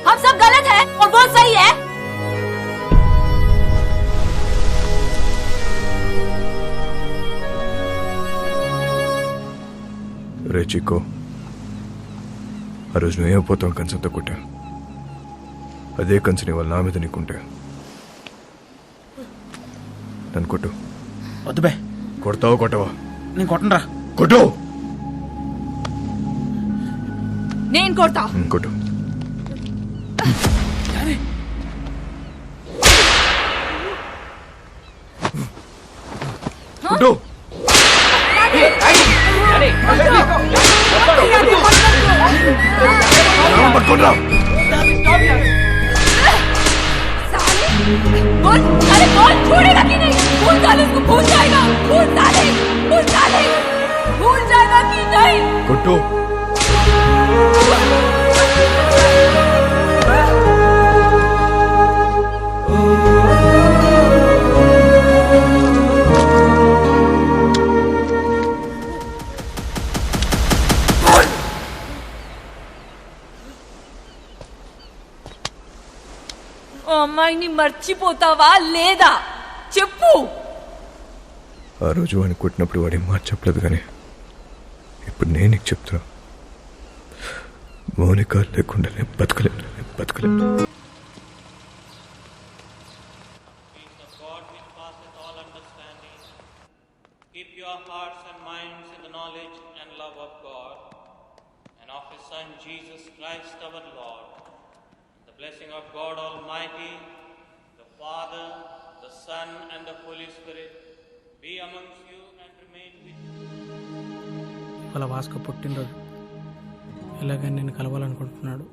हम सब गलत है और वो सही है. రే చిక్కో, ఆ రోజు నువ్వేమైపోతావు కంచంతో కొట్టా. అదే కంచెని వాళ్ళు నా మీద నీకుంటే నన్ను కొట్టు. వద్దు బే. కొడతావా కొట్టవా? నేను కొట్టనరా. కొట్టు. నేను కొడతా. కొట్టు. కొట్టు. పట్టుకోండి. बोल, अरे बोल, छोड़ेगा कि नहीं? भूल जाए उसको, भूल जाएगा. भूल जाए, भूल जाए, भूल जाएगा कि नहीं? కొట్టు. అమ్మాయిని మర్చిపోతావా లేదా చెప్పు. ఆ రోజు వాడిని కొట్టినప్పుడు వాడి మాట చెప్పలేదు, కానీ ఇప్పుడు నేను నీకు చెప్తున్నా. మౌనిక లేకుండా నేను బతకలేను. Keep your hearts and minds in the knowledge and love of God and of His Son Jesus Christ our Lord. The blessing of God Almighty, the Father, the Son and the Holy Spirit be amongst you and remain with you. వాళ్ళ Vasco పుట్టినరోజు. ఎలాగైనా నేను కలవాలనుకుంటున్నాడు.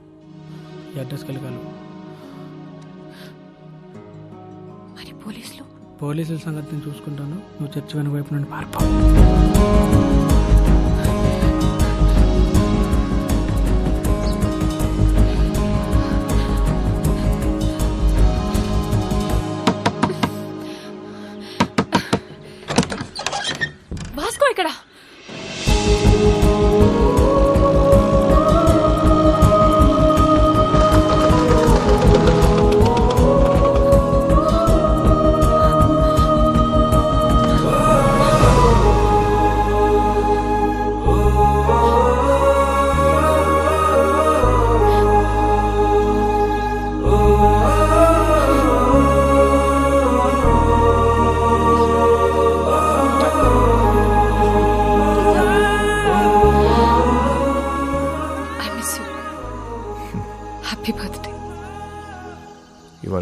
ఈ అడ్రస్కి వెళ్ళి కలవు. మరి పోలీసుల సంగతి నేను చూసుకుంటాను. నువ్వు చర్చి వెనుక వైపు నుండి పారిపో. వాస్కో ఇక్కడ.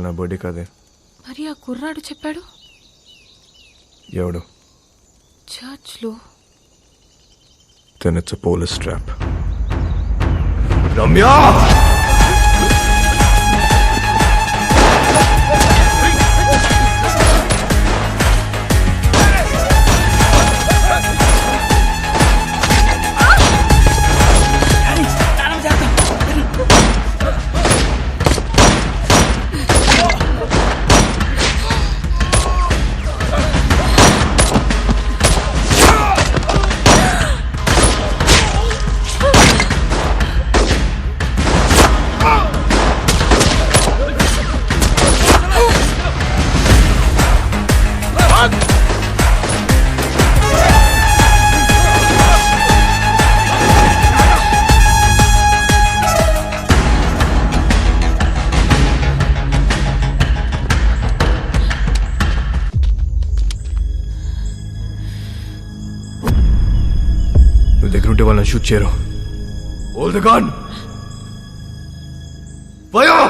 ఇవాళ నా బర్త్డే కాదే. మరి ఆ కుర్రాడు చెప్పాడు ఎవడు? చర్చ్లో. Then it's a police trap. Ramya! దగ్గర ఉంటే వాళ్ళని షూట్ చేయరు. Hold the gun! Fire!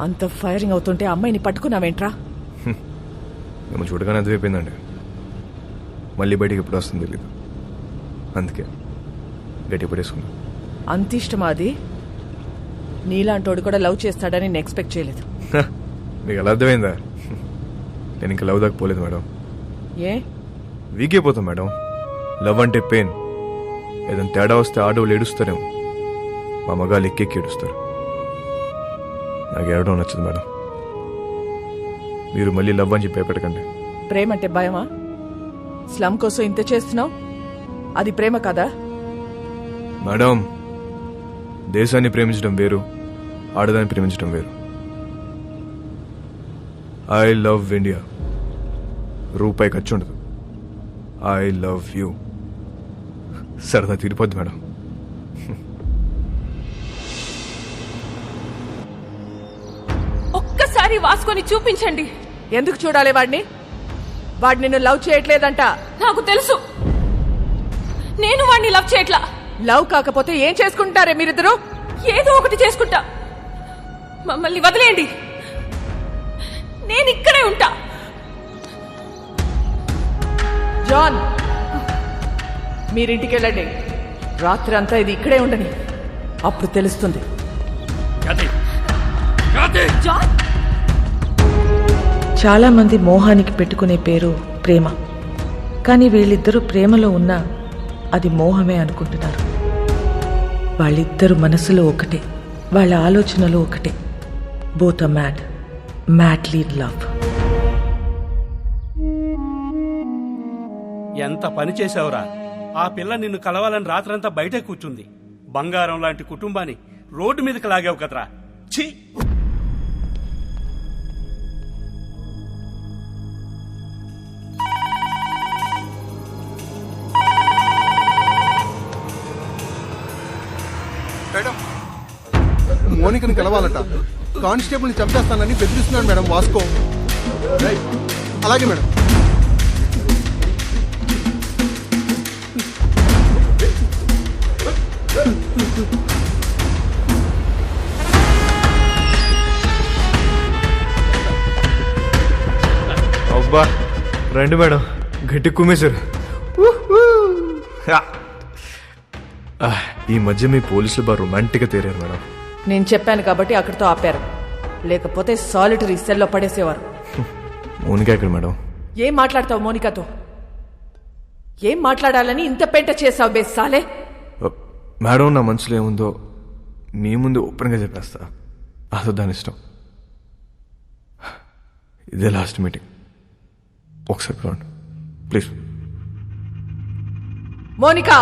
అంత ఫైరింగ్ అవుతుంటే అమ్మాయిని పట్టుకున్నావేంట్రా? మేము చూడగానే అర్థమైపోయిందండి. మళ్ళీ బయటికి ఎప్పుడు వస్తుంది తెలీదు. అందుకే గట్టి పడేసుకున్నా. అంత ఇష్టమా అది? నీలాంటోడు కూడా లవ్ చేస్తాడని నేను ఎక్స్పెక్ట్ చేయలేదు. మీకు ఎలా అర్థమైందా? నేను ఇంకా లవ్ దాకా పోలేదు మేడం. ఏ వీక్ అయిపోతాం మేడం. లవ్ అంటే పెయిన్. ఏదైనా తేడా వస్తే ఆడవాళ్ళు ఏడుస్తారేమో, మా మగాళ్ళు ఎక్కెక్కి ఏడుస్తారు. నాకు ఏడవడం నచ్చదు మేడం. మీరు మళ్ళీ లవ్ అని చెప్పి భయపెట్టకండి. ప్రేమ అంటే భయమా? స్లమ్ కోసం ఇంత చేస్తున్నావు, అది ప్రేమ కదా? మేడం, దేశాన్ని ప్రేమించడం వేరు, ఆడదాన్ని ప్రేమించడం వేరు. I love India. రూపాయి ఖర్చు ఉండదు. I love you. సరదా తీరిపోద్ది మేడం. ఒక్కసారి వాసుకొని చూపించండి. ఎందుకు చూడాలి వాడిని? వాడు నిన్ను లవ్ చేయట్లేదంట. నాకు తెలుసు. నేను వాడిని లవ్ చేయట్లా. లవ్ కాకపోతే ఏం చేసుకుంటారే మీరిద్దరు? ఏదో ఒకటి చేసుకుంటా. మమ్మల్ని వదిలేయండి. నేను ఇక్కడే ఉంటా. జాన్, మీరింటికి వెళ్ళండి. రాత్రి అంతా ఇది ఇక్కడే ఉండని. అప్పుడు తెలుస్తుంది. చాలా మంది మోహానికి పెట్టుకునే పేరు ప్రేమ. కానీ వీళ్ళిద్దరూ ప్రేమలో ఉన్నా అది మోహమే అనుకుంటున్నారు. వాళ్ళిద్దరు మనసులో ఒకటే, వాళ్ళ ఆలోచనలో ఒకటే. Both are mad, madly in love. ఎంత పని చేశావురా? ఆ పిల్ల నిన్ను కలవాలని రాత్రంతా బయటే కూర్చుంది. బంగారం లాంటి కుటుంబాన్ని రోడ్డు మీదకి లాగావు కదరా. ఛీ! మోనికని కలవాలట. కానిస్టేబుల్ ని చంపేస్తానని బెదిరిస్తున్నాడు మేడం వాస్కో. అలాగే మేడం. అబ్బా రండి మేడం గట్టి కుమ్మేశారు. ఈ మధ్య మీ పోలీసులు బాగా రొమాంటిక్గా తేరారు మేడం. నేను చెప్పాను కాబట్టి అక్కడితో ఆపారు, లేకపోతే సాలిటరీ సెల్లో పడేసేవారు. మోనిక ఎక్కడ మేడం? ఏం మాట్లాడతావు మోనికాతో? ఏం మాట్లాడాలని ఇంత పెంట చేసావు బేసాలే? మేడం నా మనసులో ఏముందో మీ ముందు ఓపెన్గా చెప్పేస్తా, అదో దాని ఇష్టం. ఇదే లాస్ట్ మీటింగ్, ఒకసారి చూడండి ప్లీజ్. మోనికా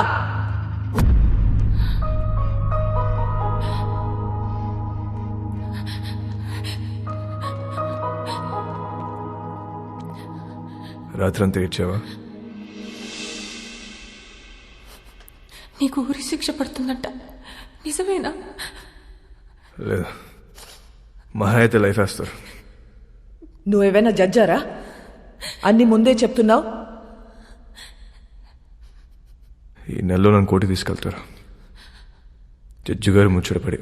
రాత్రంతా ఏడ్చావా? నీకు ఊరి శిక్ష పడుతుందంట, నిజమేనా? లేదా, మహా అయితే లైఫ్ వేస్తారు. నువ్వేమైనా జడ్జారా? అన్ని ముందే చెప్తున్నావు. ఈ నెలలో నన్ను కోటి తీసుకెళ్తారు. జడ్జి గారు ముచ్చటపడి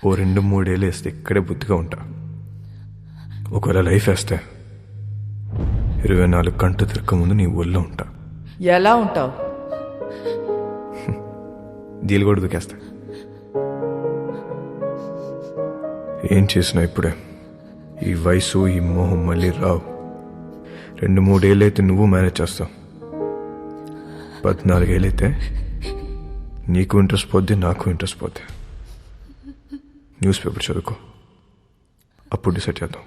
ఓ 2-3 ఏళ్ళు వేస్తే ఇక్కడే బుద్ధిగా ఉంటా. ఒకవేళ లైఫ్ వేస్తే 24 గంటలు తిరగక ముందు నీ ఒళ్ళో ఉంటా. ఎలా ఉంటావు? దీలు కూడా దుకేస్తా. ఏం చేసినా ఇప్పుడే ఈ వయసు ఈ మోహం మళ్ళీ రావు. 2-3 ఏళ్ళు అయితే నువ్వు మేనేజ్ చేస్తావు. 14 ఏళ్ళు అయితే నీకు ఇంట్రెస్ట్ పోద్ది, నాకు ఇంట్రెస్ట్ పోద్ది. న్యూస్ పేపర్ చదువుకో, అప్పుడు డిసైడ్ చేద్దాం.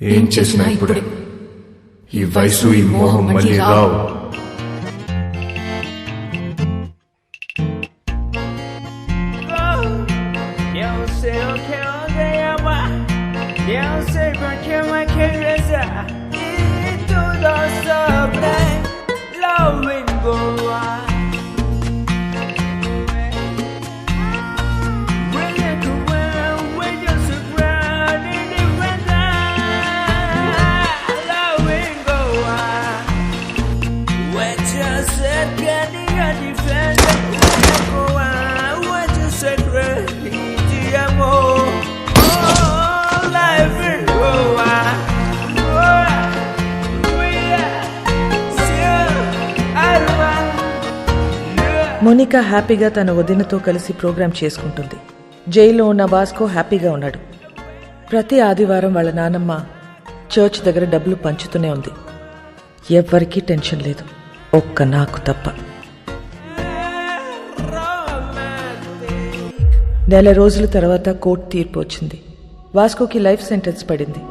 ఏం చేసినా ఇప్పుడే ఈ వయసు ఈ మోహం మళ్ళీ రావు. మోనికా హ్యాపీగా తన వదినతో కలిసి ప్రోగ్రాం చేసుకుంటుంది. జైల్లో ఉన్న వాస్కో హ్యాపీగా ఉన్నాడు. ప్రతి ఆదివారం వాళ్ళ నానమ్మ చర్చ్ దగ్గర డబ్బులు పంచుతూనే ఉంది. ఎవ్వరికీ టెన్షన్ లేదు, ఒక్క నాకు తప్ప. నెల రోజుల తర్వాత కోర్టు తీర్పు వచ్చింది. వాస్కోకి లైఫ్ సెంటెన్స్ పడింది.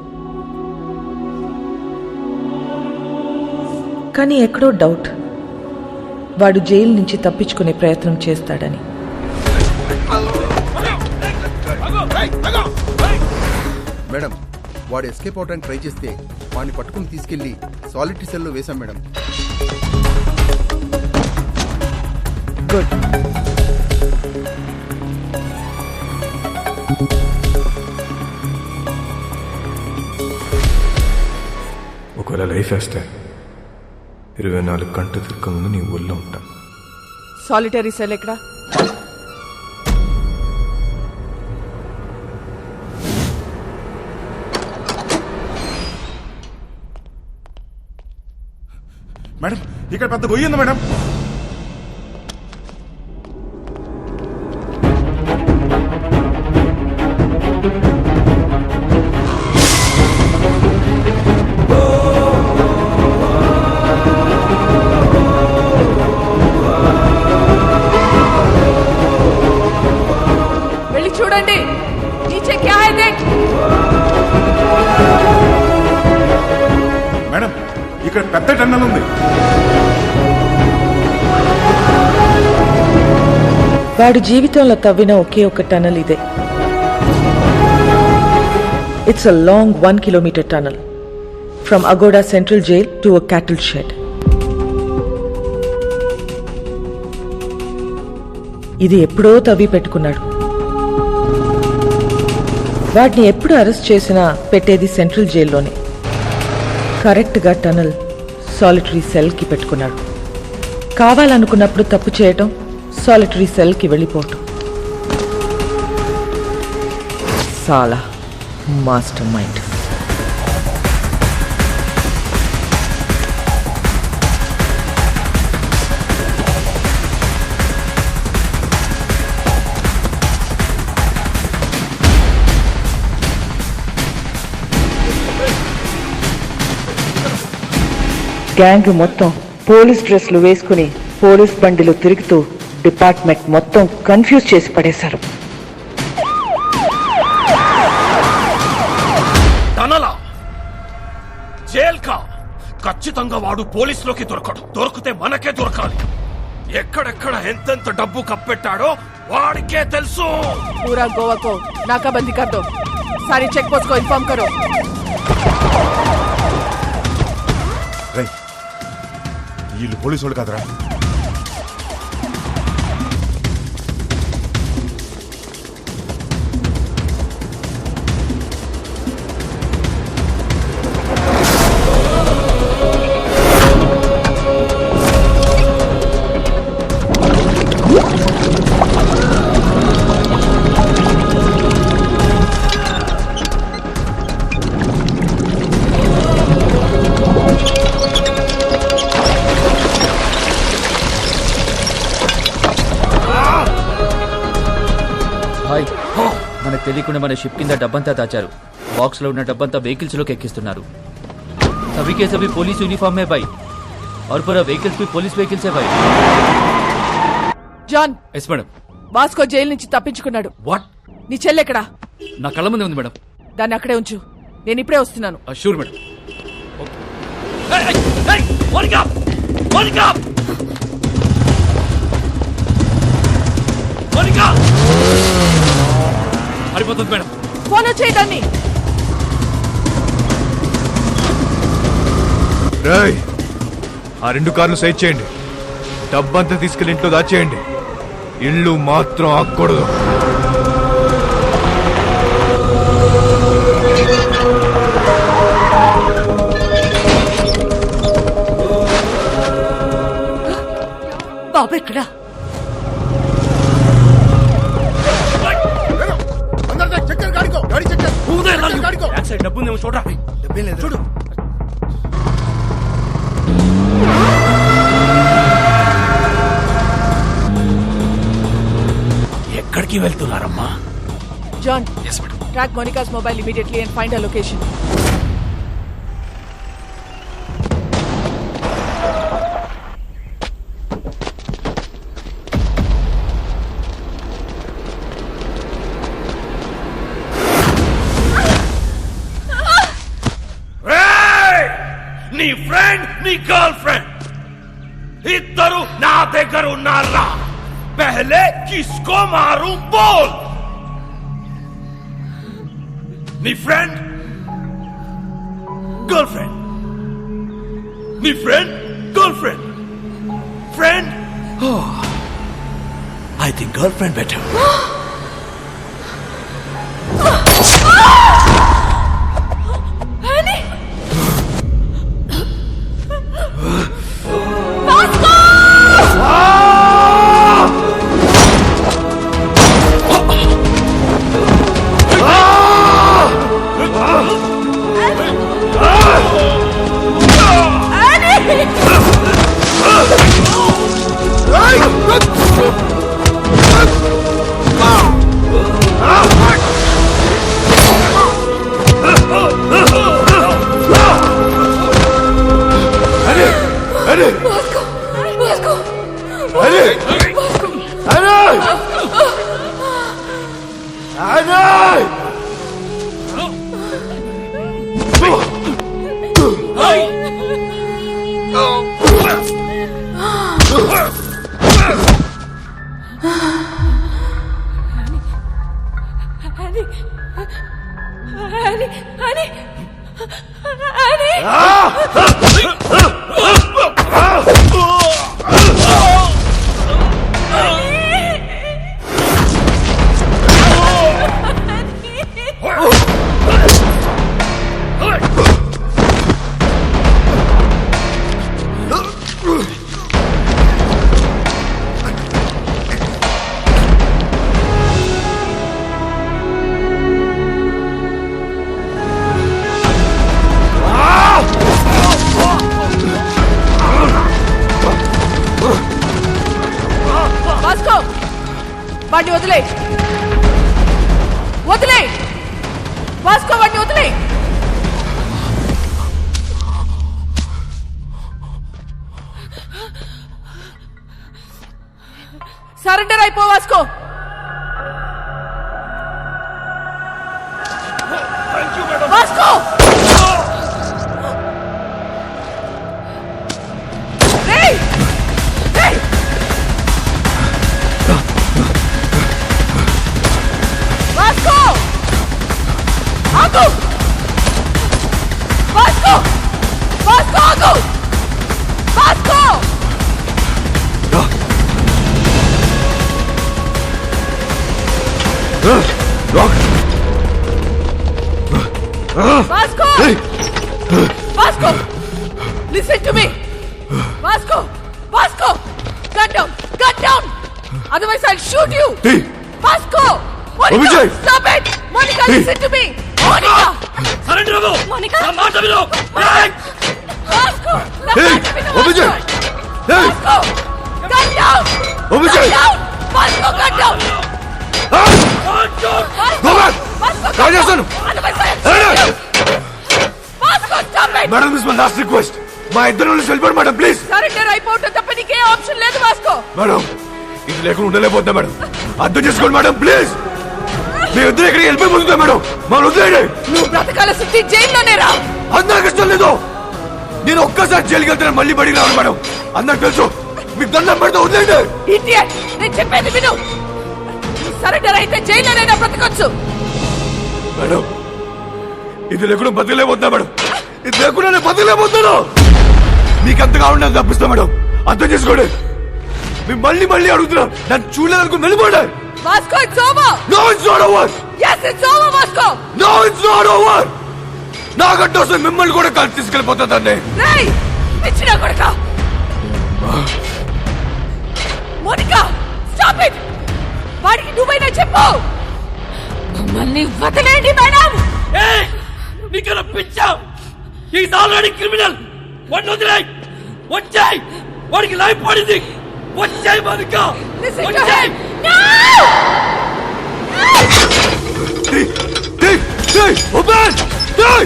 కానీ ఎక్కడో డౌట్, వాడు జైలు నుంచి తప్పించుకునే ప్రయత్నం చేస్తాడని. మేడం, వాడు ఎస్కేప్ అవడానికి ట్రై చేస్తే వాడిని పట్టుకుని తీసుకెళ్లి సాలిటరీ సెల్లో వేశాం మేడం. గుడ్. ఒకవేళ లైఫ్ వేస్తే 24 గంటలు తిరగక ముందు నీ ఒళ్ళో ఉంటా. సాలిటరీ సెల్ ఎక్కడా? మేడం, ఇక్కడ పెద్ద గొయ్యి ఉంది మేడం. వెళ్ళి చూడండి. నీచే క్యా హై దేఖ్. మేడం, ఇక్కడ పెద్ద టన్నల్ ఉంది. వాడు జీవితంలో తవ్విన ఒకే ఒక టనల్ ఇదే. It's a long 1 kilometer tunnel from Aguada central jail to a cattle shed. ఇది ఎప్పుడో తవ్వి పెట్టుకున్నాడు. వాటిని ఎప్పుడు అరెస్ట్ చేసినా పెట్టేది సెంట్రల్ జైల్లోనే. కరెక్ట్గా టనల్ సాలిటరీ సెల్కి పెట్టుకున్నాడు. కావాలనుకున్నప్పుడు తప్పు చేయటం, సాలిటరీ సెల్కి వెళ్ళిపోవటం. సాలా మాస్టర్ మైండ్. గ్యాంగ్ మొత్తం పోలీస్ డ్రెస్లు వేసుకుని పోలీస్ బండిలో తిరుగుతూ డిపార్ట్మెంట్ మొత్తం కన్ఫ్యూజ్ చేసి పడేశారు. తనలా జైల్కా ఖచ్చితంగా వాడు పోలీసులోకి దొరకడు. దొరికితే మనకే దొరకాలి. ఎక్కడెక్కడ ఎంతెంత డబ్బు కప్పెట్టాడో వాడికే తెలుసు. पूरा गोवा को नाकाबंदी कर दो. सारी चेक पोस्ट को इन्फॉर्म करो. వీళ్ళు పోలీసు వాళ్ళు కదరా. మనకు తెలియకుండా మన షిప్ కింద డబ్బంతా దాచారు. బాక్స్ లో ఉన్న డబ్బంతా వెహికల్స్ లోకి ఎక్కిస్తున్నారు. सभी के सभी पुलिस यूनिफॉर्म में भाई और पूरा व्हीकल्स भी पुलिस व्हीकल्स है भाई. John, yes madam. Vasco jail నుంచి తప్పించుకున్నాడు. వాట్? నీ చెల్లెక్కడా? నా కళ్ళ ముందే ఉంది మేడం. దాన్ని అక్కడే ఉంచు, నేను ఇప్పుడే వస్తున్నాను. Sure madam. హరిపోతుంది మేడం. ఫాలో చేయడాన్ని. ఆ 2 కార్లు సైడ్ చేయండి. డబ్బంతా తీసుకెళ్లి ఇంట్లో దాచేయండి. ఇల్లు మాత్రం ఆగకూడదు. బాబు ఎక్కడా? డబ్బు చూడరా. చూడు. ఎక్కడికి వెళ్తున్నారమ్మా? John, track Monica's mobile immediately and find a location. నీ ఫ్రెండ్, నీ గర్ల్ ఫ్రెండ్ ఇద్దరు నా దగ్గర ఉన్నారా? पहले किसको मारूं बोल. नी फ्रेंड, गर्लफ्रेंड, नी friend, girlfriend, friend. I think girlfriend better. వాడిని వదిలే వదిలే వాస్కో వాడిని వదిలే. సరెండర్ అయిపో వాస్కో. వాస్కో ఆగు! వాస్కో! వాస్కో ఆగు! Vasco! Vasco! Vasco! Listen to me! Vasco! Vasco! Gun down! Gun down! Otherwise I'll shoot you! Vasco! Monica! Stop it! Monica, listen to me! Monica! Surrender అవ్వు! Monica! నా మాట విను! Vasco! నా మాట విను! Vasco! Gun down! Obijay! Gun down! Vasco, gun down! Go back! What చేస్తాను? Vasco, stop it! Madam, this my last request. మా ఇద్దరు వెళ్ళిపోండి మేడం, ప్లీజ్. సరెండర్ అయిపోవటం తప్ప నీకే ఆప్షన్ లేదు వాస్కో. మేడం, ఇది లేకుండా ఉండలేకపోతున్నా మేడం. అర్థం చేసుకోండి మేడం, ప్లీజ్. మీ ఇద్దరు ఎక్కడికి వెళ్ళిపోతుందా మేడం? మా వదిలేయండి. నువ్వు బ్రతకాల సుత్తి జైల్లోనే రా. అందరికి ఇష్టం లేదు. నేను ఒక్కసారి జైలుకి వెళ్తాను, మళ్ళీ బడికి రాను మేడం. అందరికి తెలుసు. మీకు దండం పెడితే వదిలేయండి. ఇడియట్, నేను చెప్పేది విను. సరెండర్ అయితే జైల్లోనైనా బ్రతకొచ్చు. మేడం, ఇది లేకుండా బతకలేకపోతున్నా మేడం. ఇది లేకుండా నేను బతకలేకపోతున్నాను. మీకు అంతగా ఉండదు తప్పిస్తా మేడం, అర్థం చేసుకోండి. మీరు మళ్ళీ మళ్ళీ అడుగుతున్నా, నన్ను చూడలేదనుకుని వెళ్ళిపోండి. Vasco, it's over. No, it's not over. Yes, it's over, Vasco. No, it's not over. నాకంటే వస్తే మిమ్మల్ని కూడా కలిసి తీసుకెళ్ళిపోతుందండి. రేయ్, పిచ్చినా కొడుకా. Monica, stop it. వాడికి నువ్వైనా చెప్పు. మమ్మల్ని వదిలేండి మేడం. నీకన్నా పిచ్చా? Is already criminal. వాడిని వదిలేయ్. వచ్చాయి, వాడికి లైఫ్ పడింది. వచ్చాయి మోనికా, వచ్చాయి. Open! Hey!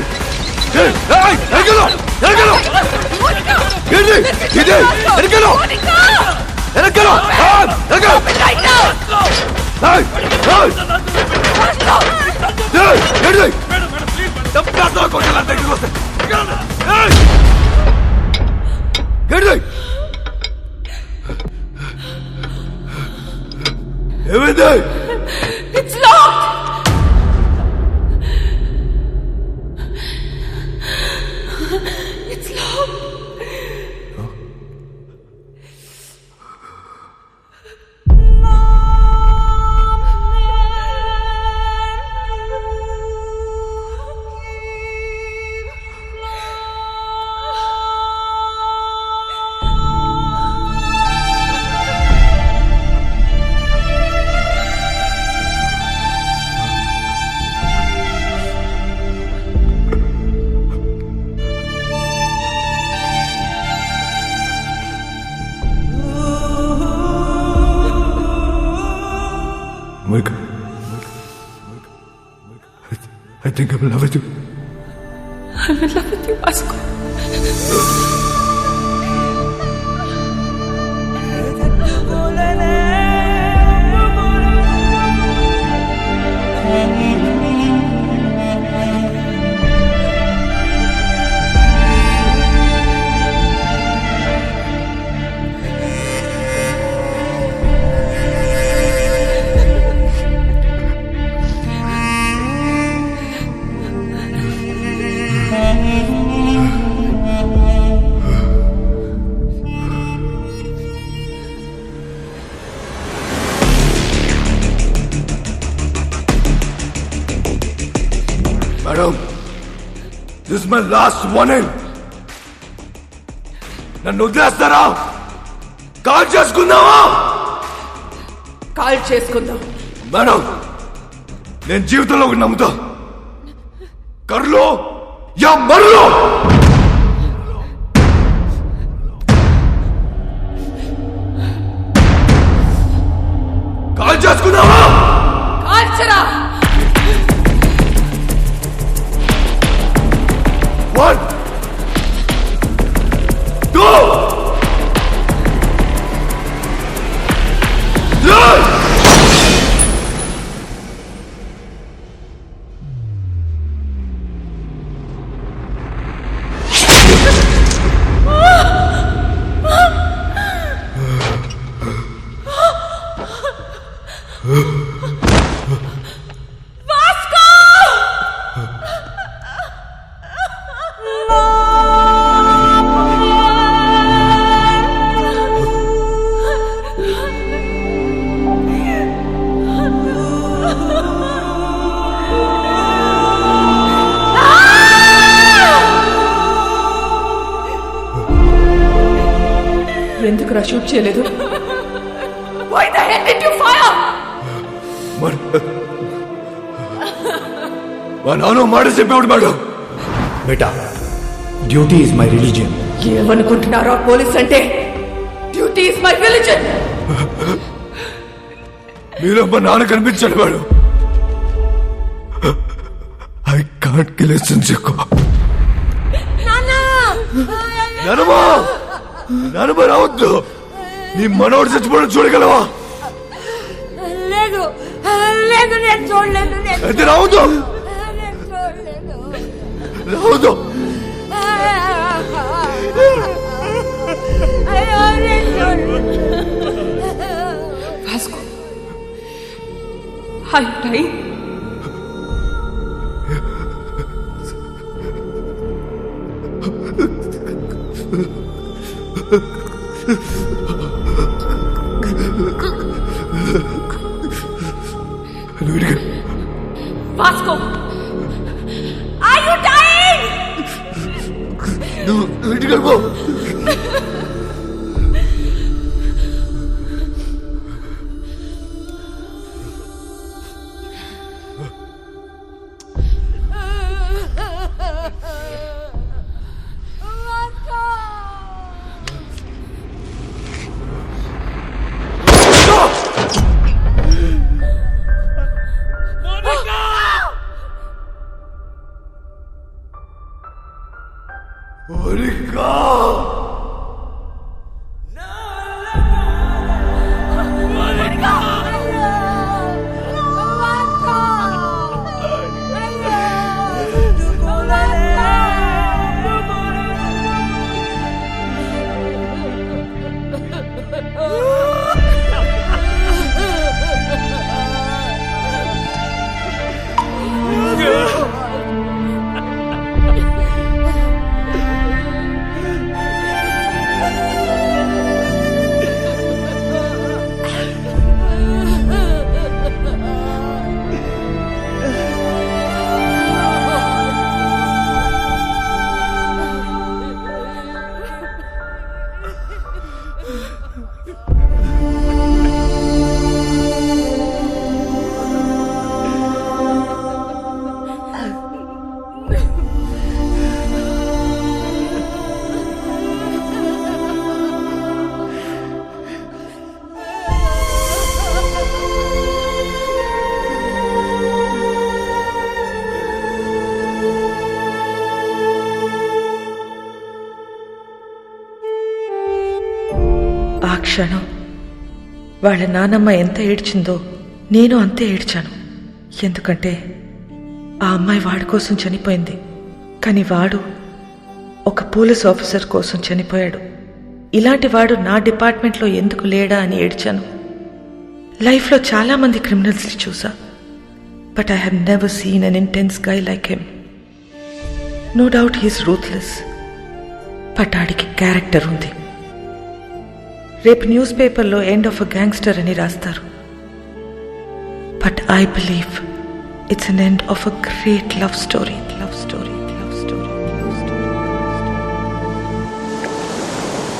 Hey! Hey! Ergelo! Ergelo! Gidi! Gidi! Ergelo! Ergelo! Ergelo! Hey! Hey! Hey! Gidi! Tappato koşalar tekrar. Hey! Gidi! Evet. It's locked. It's locked. Monica, I think I'm in love with you. I'm in love with you, Vasco. Madam, this is my last warning. నన్ను వదిలేస్తారా? Call చేసుకుందామా? Call చేసుకుందాం. Madam, నేను జీవితంలో ఒకటి నమ్ముతా. కర్లో yeah మర్లో. Call చేసుకుందామా? ఎందుకు షూట్ చేయలేదు? Why the hell did you fire? మా నాన్న మాట చెప్పేవాడు madam. Beta, duty is my religion. ఏమనుకుంటున్నారో పోలీస్ అంటే? Duty is my religion. మీలో మా నాన్న కనిపించాడు మేడం. ఐ కాంట్ కిల్ చెక్కు. నానమ్మ రావద్దు. నీ మనోడు చచ్చిపోవడం చూడగలవా? లేదు లేదు, నేను చూడలేదు. అయితే రావద్దు రావద్దు. Vasco, are you dying? Vasco, are you dying? నువ్వు ఇంటికి వెళ్ళిపో. ఆ క్షణం వాళ్ళ నానమ్మ ఎంత ఏడ్చిందో నేను అంతే ఏడ్చాను. ఎందుకంటే ఆ అమ్మాయి వాడి కోసం చనిపోయింది, కానీ వాడు ఒక పోలీస్ ఆఫీసర్ కోసం చనిపోయాడు. ఇలాంటి వాడు నా డిపార్ట్మెంట్లో ఎందుకు లేడా అని ఏడ్చాను. లైఫ్లో చాలామంది క్రిమినల్స్ని చూసా, but I have never seen an intense guy like him. No doubt he's ruthless, but ఆడికి క్యారెక్టర్ ఉంది. రేపు న్యూస్ పేపర్లో ఎండ్ ఆఫ్ అ గ్యాంగ్స్టర్ అని రాస్తారు, but I believe it's an end of a great love story.